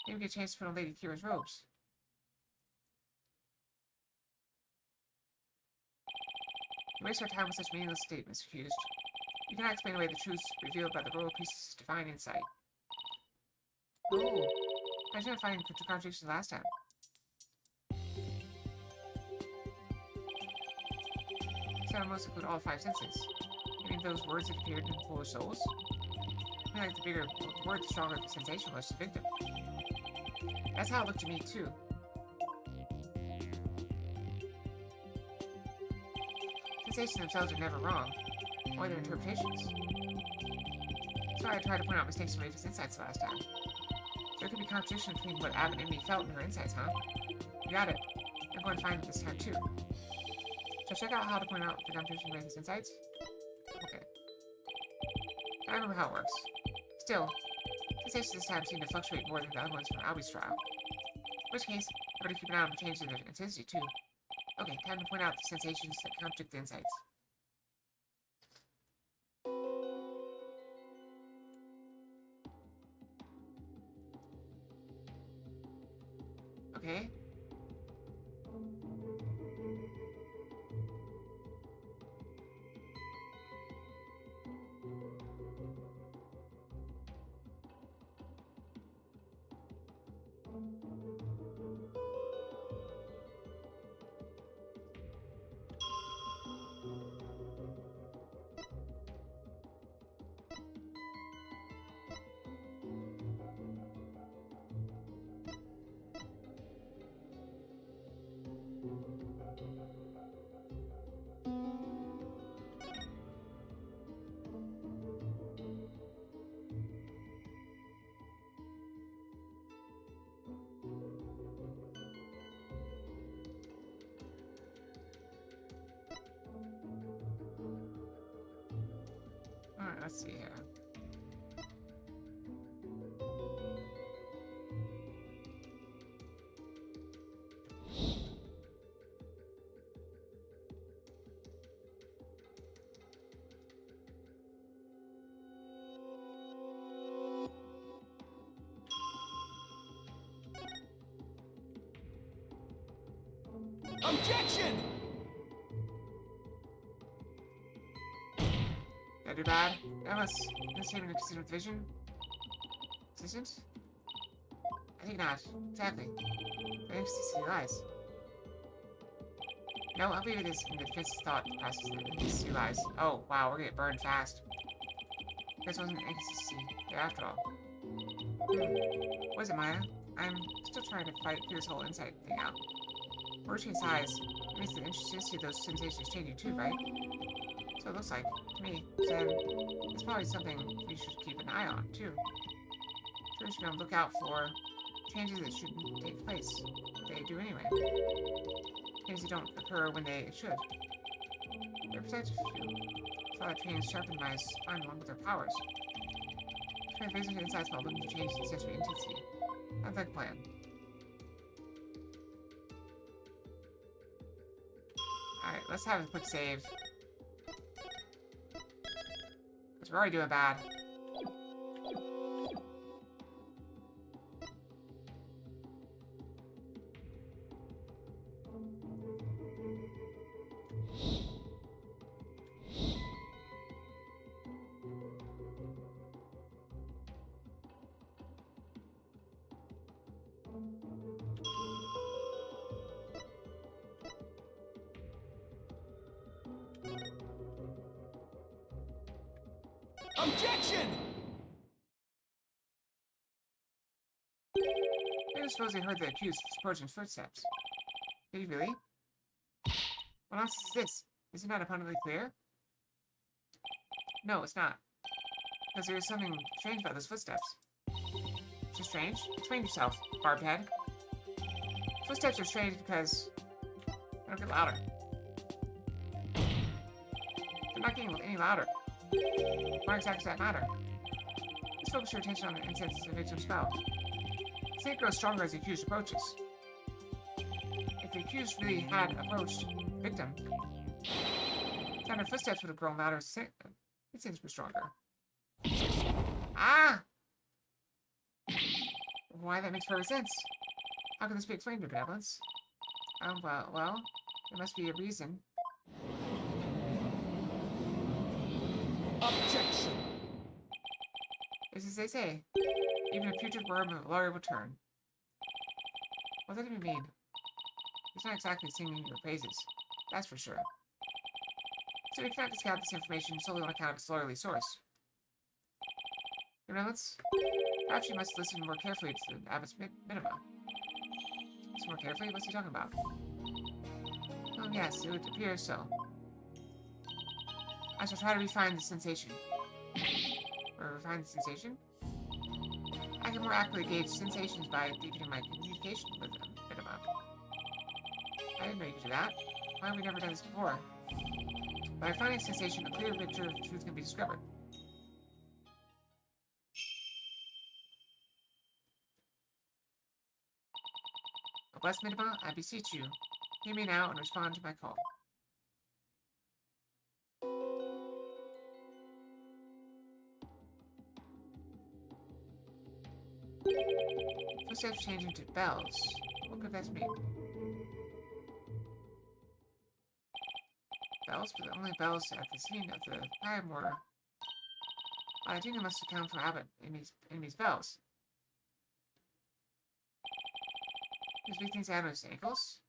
Didn't get a chance to put on Lady Kira's robes. You waste our time with such meaningless statements, accused. You cannot explain away the truths revealed by the royal priestess's divine insight. Oh, I did not find contradictions last time. Sound must include all 5 senses. You mean those words that appeared in foolish souls? I mean, like the bigger the word, the stronger the sensation was to the victim. That's how it looked to me, too. Sensations themselves are never wrong, only their interpretations. That's why I tried to point out mistakes from Raven's insights last time. There could be contradiction between what Ab and me felt in her insights, huh? You got it. I'm going to find it this time, too. So check out how to point out the contradiction in Raven's insights? Okay. I remember how it works. Still, sensations this time seem to fluctuate more than the other ones from Albie's trial. In which case, I better keep an eye on the change in their intensity, too. Okay, time to point out the sensations that contradict the insights. Okay. Alright, let's see here. Objection! Did I do bad? That must have been consistent with vision? Consistent? I think not. Exactly. The inconsistency lies. No, I'll leave it as in the defense's thought process that the inconsistency lies. Oh, wow, we're gonna get burned fast. This wasn't an inconsistency there after all. What is it, Maya? I'm still trying to figure this whole insight thing out. Worshiping size means the inconsistency of those sensations changing too, right? So it looks like, to me, then it's probably something we should keep an eye on, too. Sure, we should be on the lookout for changes that shouldn't take place. But they do anyway. Changes that don't occur when they should. They're protected for you. Saw that training sharpened my spine along with their powers. Try phasing to insights while looking for changes in sensory intensity. Sounds like a plan. Alright, let's have a quick save. Because we're already doing bad. Objection! I suppose they heard the accused approaching footsteps. Did he really? What else is this? Is it not abundantly clear? No, it's not. Because there is something strange about those footsteps. Just strange? Explain yourself, barbed head. Footsteps are strange because they don't get louder. They're not getting any louder. Why exactly does that matter? Let's focus your attention on the incense of the victim's spell. The snake grows stronger as the accused approaches. If the accused really had approached the victim, then her footsteps would have grown louder as the incense grew stronger. Ah! Why, that makes perfect sense. How can this be explained, your benevolence? Well, there must be a reason. Objection! It's as they say. Even a putrid worm a lawyer would turn. What does that even mean? He's not exactly singing your praises. That's for sure. So we cannot discount this information solely on account of its lawyerly source. Your benevolence? Perhaps you must listen more carefully to the abbot's minima. Listen more carefully? What's he talking about? Oh yes, it would appear so. I shall try to refine the sensation. Or refine the sensation? I can more accurately gauge sensations by deepening my communication with them. Minima. I didn't know you could do that. Why have we never done this before? By finding sensation, a clear picture of truth can be discovered. Blessed Minima, I beseech you, hear me now and respond to my call. Footsteps changing to bells. What could that mean? Bells, but the only bells at the scene of the crime were... I think it must account for Abbot enemy's bells. These big things out of his ankles.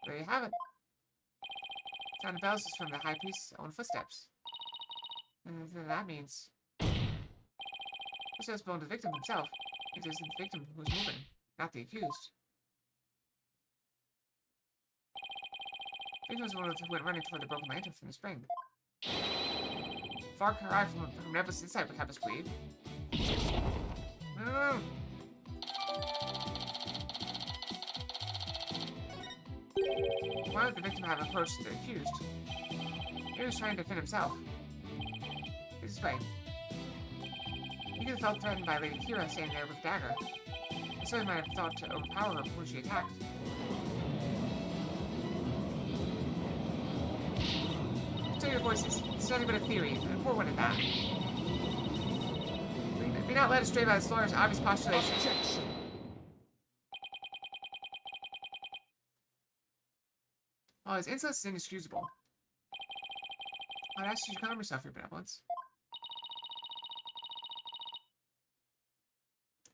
There you have it. The sound of bells is from the high priest's own footsteps. And that means... Footsteps belong to the victim himself. It isn't the victim who's moving, not the accused. The victim was the one who went running toward the broken lantern from the spring. Far cry from Nebulous insight would have us bleed. No. Why would the victim have approached the accused? He was trying to defend himself. Please explain. He could have felt threatened by Lady Kira standing there with a dagger. And so he might have thought to overpower her before she attacked. Still your voices. It's nothing but a theory, and a poor one at that. Be not led astray by this lawyer's obvious postulation. Objection! Oh, his insolence is inexcusable. I'd ask you to calm yourself, your benevolence.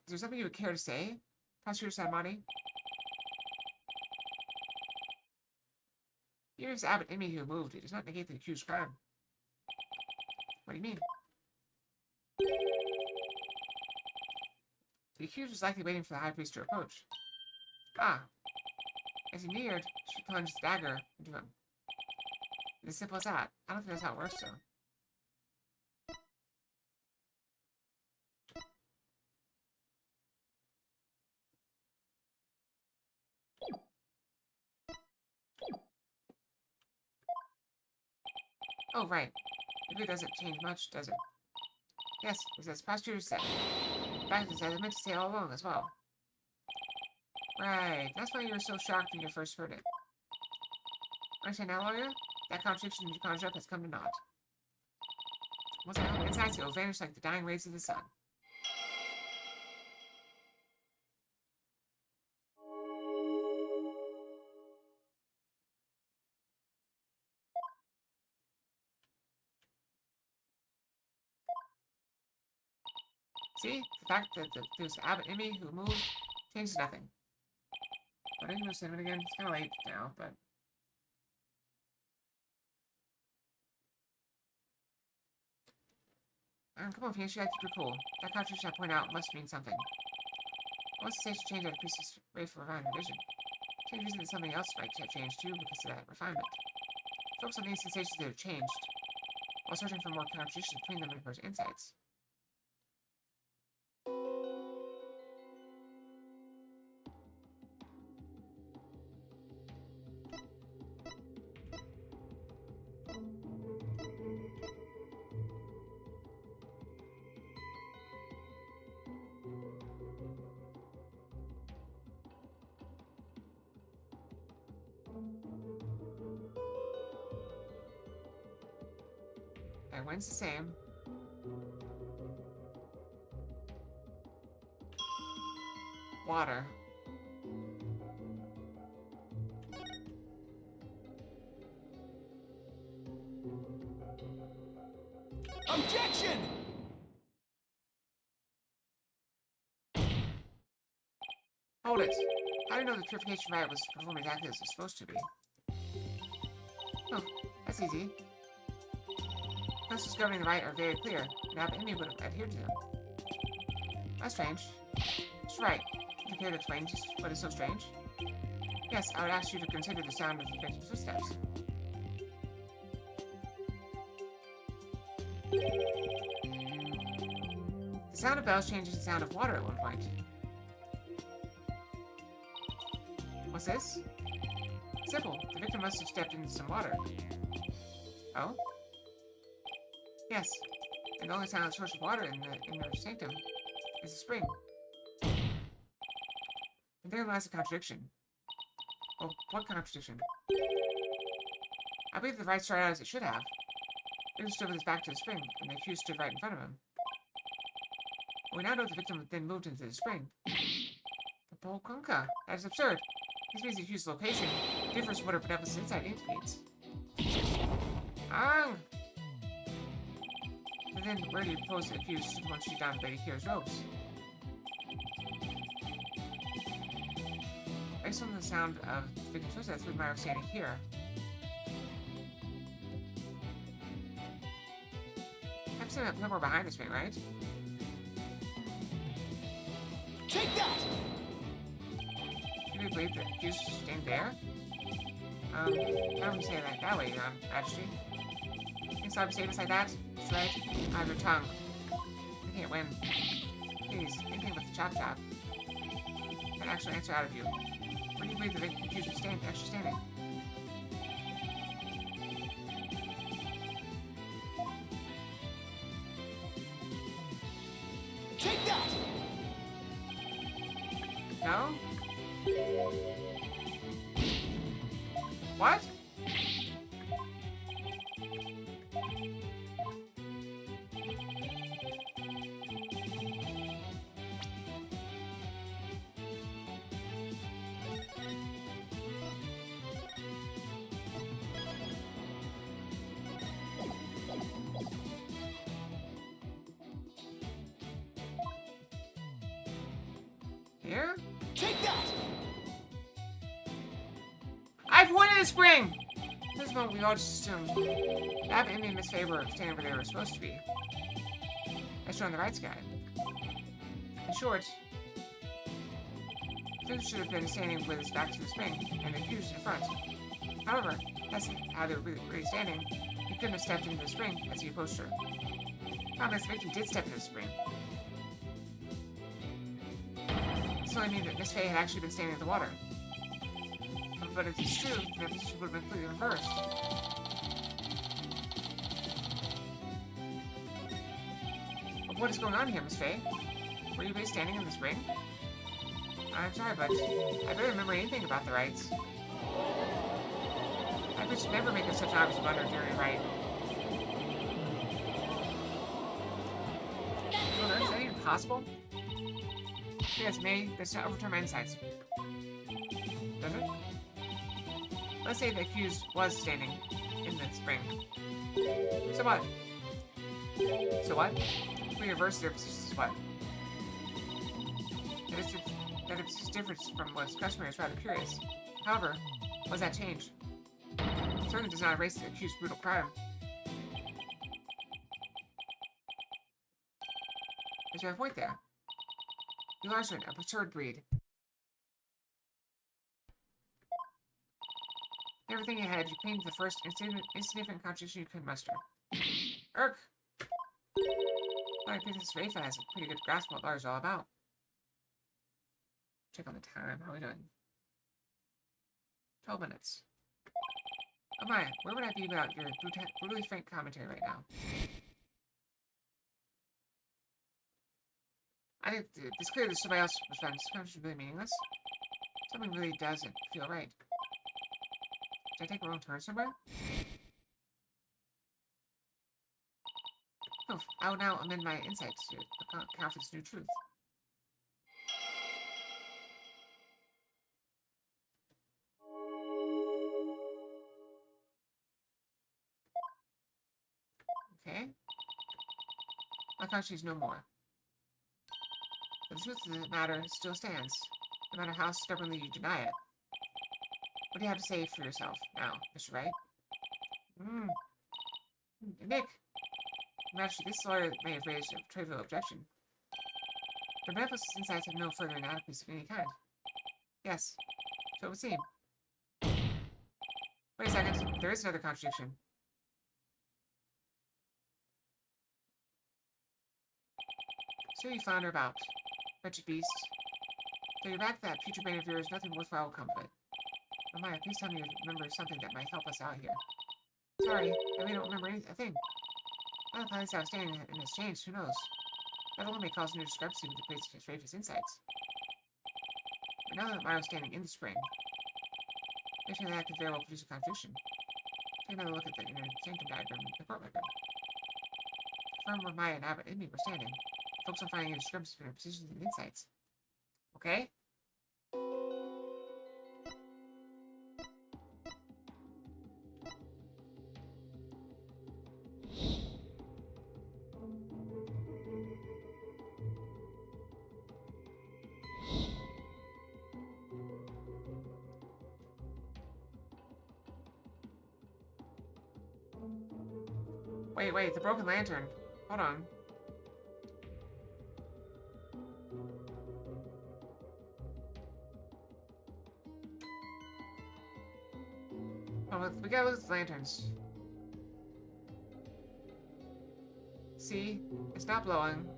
Is there something you would care to say, Prosecutor Sadmati? Even if it's Abbot enemy who moved, it does not negate the accused's crime. What do you mean? The accused was likely waiting for the high priest to approach. Ah. As he neared, she plunged the dagger into him. It's as simple as that. I don't think that's how it works, though. Oh, right. Maybe it doesn't change much, does it? Yes, because as prosecutor said. In fact, as I meant to say all along as well. Right. That's why you were so shocked when you first heard it. Understand now, lawyer? That contradiction you conjured up has come to naught. Once I open inside, it will vanish like the dying rays of the sun. See? The fact that there's Abbott in me who moved changes nothing. But I can move cinnamon again. It's kind of late now, but... come on, Phoenix, you gotta keep your cool. That contradiction I point out must mean something. Once the station changed at a priest's rate for refinement vision. Same reason that something else might have changed too because of that refinement. Focus on these sensations that have changed, while searching for more contradictions between them and her insights. And when's the same? Water. Objection! Hold it. How do you know the purification riot was performed exactly as it was supposed to be? Oh, that's easy. Processes governing the rite are very clear, and Abbott and me would have adhered to them. That's strange. She's right. Would you care to explain just what is so strange? Yes, I would ask you to consider the sound of the victim's footsteps. The sound of bells changes to the sound of water at one point. What's this? Simple. The victim must have stepped into some water. Oh? Yes. And the only silent source of water in their sanctum is a spring. And there lies a contradiction. Well, what contradiction? I believe the rite started out as it should have. The victim stood with his back to the spring, and the accused stood right in front of him. But we now know the victim then moved into the spring. The Polkunka. That is absurd. This means the accused's location differs from what her benevolent insight indicates. Ah! But then, where do you propose the accused should once she donned Lady Kira's robes? Based on the sound of the victim's footsteps, we might have standing here. I'm saying that somewhere behind this man, right? Take that! Do you believe the accused is standing there? How do we say that way, Majesty? Things I'll be saying like that? That's right. I have your tongue. I can't win. Please, anything with the chop. An actual answer out of you. Where do you believe the accused is actually standing? Take that! No? What? Here? Take that! I pointed the spring! At this moment, we all just assumed Abbott and me and Miss Faber are standing where they were supposed to be. As shown on the right guide. In short, Finn should have been standing with his back to the spring, and the accused in front. However, that's how they were really standing. He couldn't have stepped into the spring as he approached her. However, the victim did step into the spring. This only means that Miss Faye had actually been standing in the water. But if it's true, then the position would have been completely reversed. What is going on here, Miss Faye? Were you really standing in the spring? I'm sorry, but I barely remember anything about the rites. I should never make such an obvious blunder during a rite. Oh, is that even possible? Yes, May, this should overturn my insights. Does it? Let's say the accused was standing in the spring. So what? So what? If we reverse their positions, what? That it's difference from what's customary is rather curious. However, what does that change? It certainly does not erase the accused's brutal crime. But you have a point there. You are an absurd breed. Everything you had, you claimed the first insignificant contradiction you could muster. Irk! I think this Rafa has a pretty good grasp of what Lara's all about. Check on the time. How are we doing? 12 minutes. Oh my, where would I be about your brutally frank commentary right now? I think it's clear that somebody else was found this conversation really meaningless. Something really doesn't feel right. Did I take a wrong turn somewhere? Oh, I will now amend my insights to account for this new truth. Okay. My conscience no more. But the truth of the matter still stands, no matter how stubbornly you deny it. What do you have to say for yourself now, Mr. Wright? Nick! Naturally, this lawyer may have raised a trivial objection. But Benevol's insights have no further inadequacies of any kind. Yes, so it would seem. Wait a second, there is another contradiction. So you found her about. Wretched beast. So you're back that future brain of yours, nothing worthwhile will come of it. Oh Maya, please tell me you remember something that might help us out here. Sorry, I really don't remember a thing. Now the planet's outstanding and has changed, who knows? That alone may cause a new discrepancy with the place's Rafa's insights. But now that Maya's standing in the spring, makes me think that could very well produce a contradiction. Take another look at the inner sanctum diagram in the court record. Confirm where Maya and Abbott and me were standing. Focus on finding a discrepancy between our positions and insights. Okay? Wait, the broken lantern. Hold on. Oh, we gotta look at the lanterns. See? It's not blowing.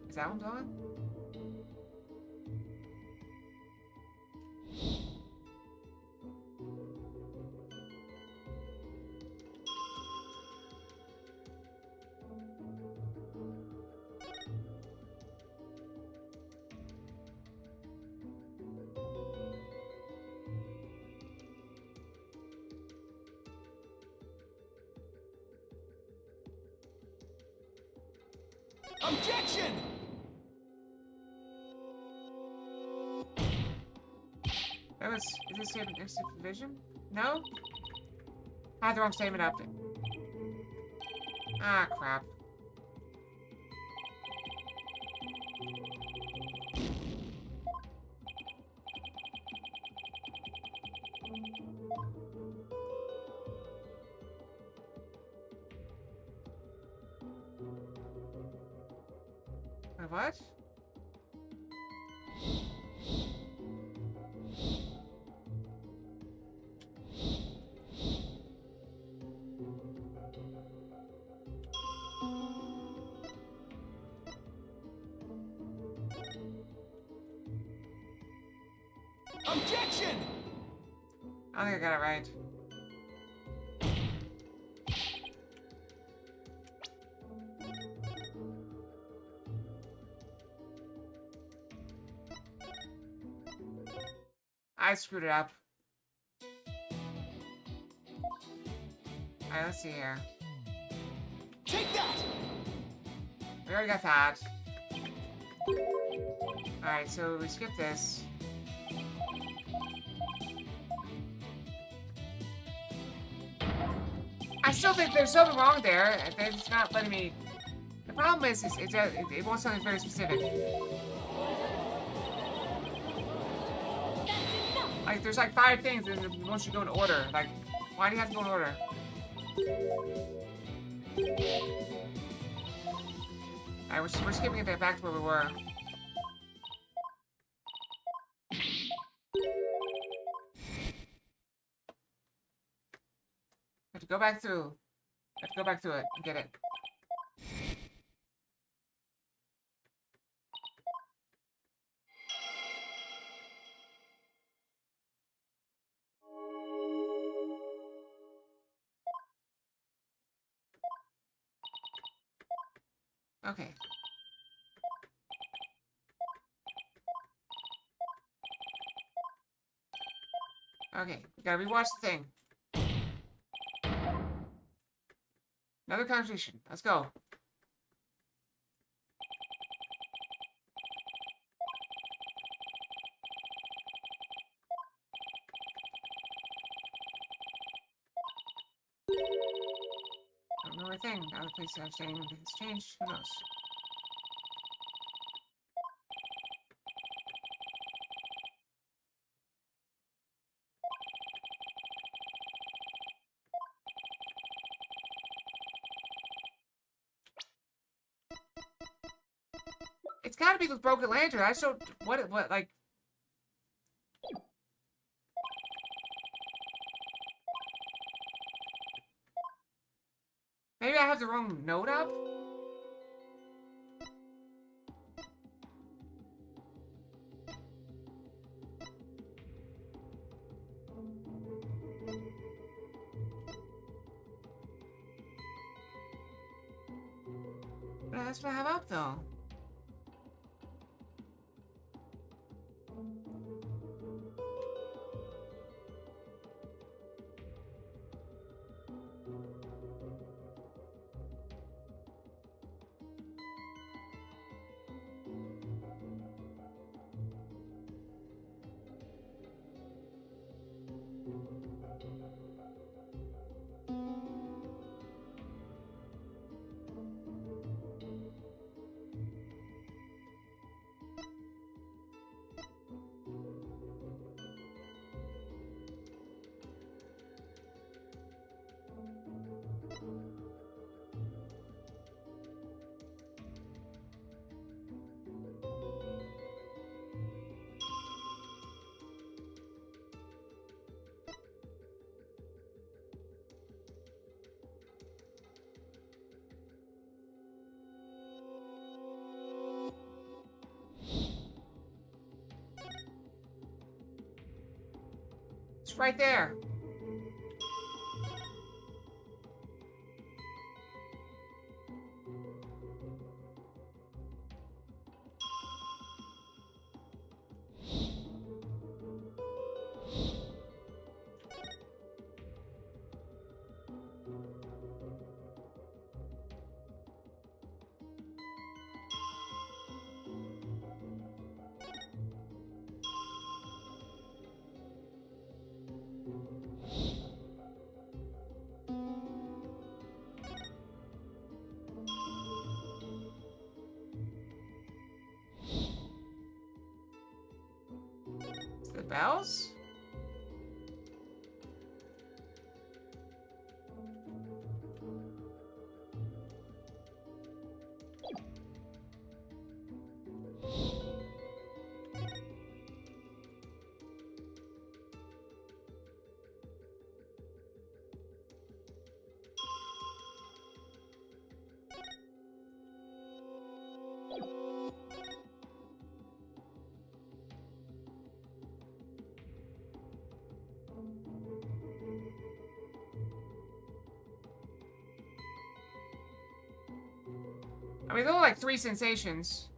Is that one blowing? Objection! Is this statement next to vision? No? I had the wrong statement up. Ah, crap. Wait, what? Objection! I don't think I got it right. I screwed it up. Alright, let's see here. Take that! We already got that. Alright, so we skip this. I still think there's something wrong there. They're just not letting me... The problem is it wants something very specific. Like, there's like 5 things and it wants you to go in order. Like, why do you have to go in order? Alright, we're skipping it back to where we were. Have to go back through. Have to go back through it and get it. Okay. Okay, we gotta rewatch the thing. Another conversation. Let's go. Don't know a thing. Now the place I'm staying has changed. Who knows? It's gotta be the broken lantern. I just don't... What, like... Maybe I have the wrong note up? But that's what I have up, though. It's right there. It's the bells? I mean, there are like 3 sensations.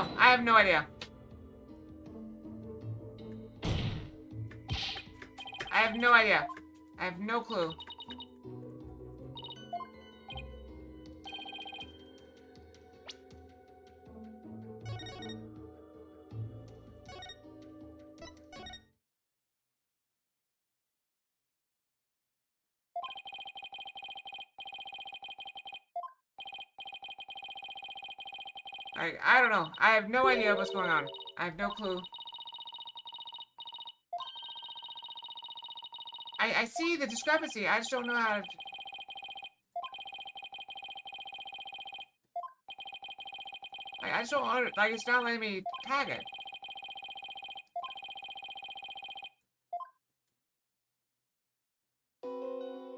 know. I have no idea. I have no idea. I have no clue. I don't know. I have no idea what's going on. I have no clue. I see the discrepancy. I just don't know how to... I just don't... Like, it's not letting me tag it.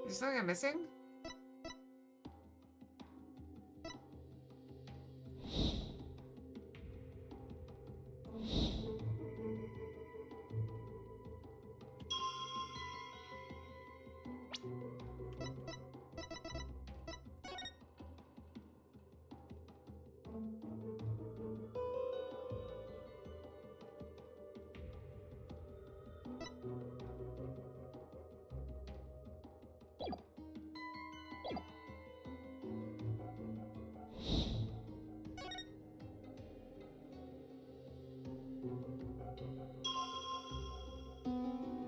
Is there something I'm missing?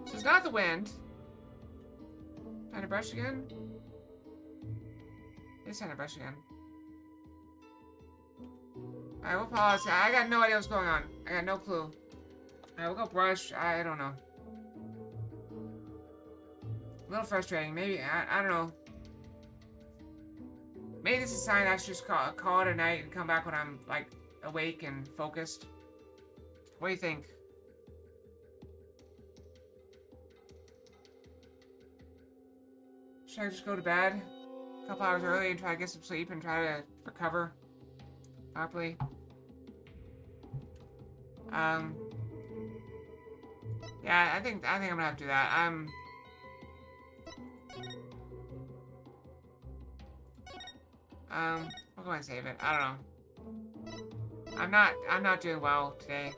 So it's not the wind. Time to brush again? It's time to brush again. Alright, we'll pause. I got no idea what's going on. I got no clue. Alright, we'll go brush. I don't know. A little frustrating. Maybe, I don't know. Maybe this is a sign I should just call it a night and come back when I'm, like, awake and focused. What do you think? Should I just go to bed a couple hours early and try to get some sleep and try to recover properly? Yeah, I think I'm gonna have to do that. We'll go ahead and save it. I don't know. I'm not doing well today.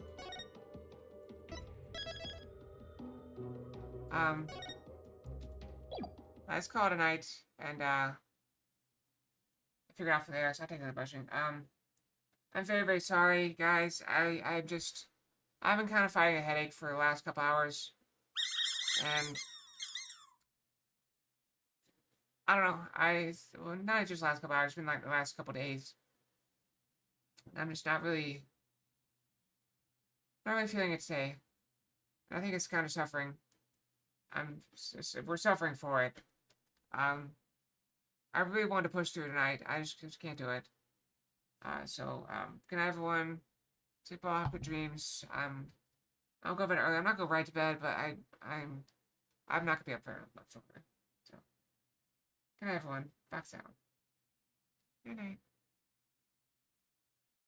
Let's call it a night and figure out from there. So I'll take the brushing. I'm very, very sorry, guys. I've been kind of fighting a headache for the last couple hours, and I don't know. Well, not just last couple hours. It's been like the last couple days. I'm just not really feeling it today. I think it's kind of suffering. We're suffering for it. I really wanted to push through tonight. I just can't do it. Good night, everyone. Sleep well, have good dreams. I'll go to bed early. I'm not going right to bed, but I'm not gonna be up very much longer. So, good night, everyone. Back out. Good night.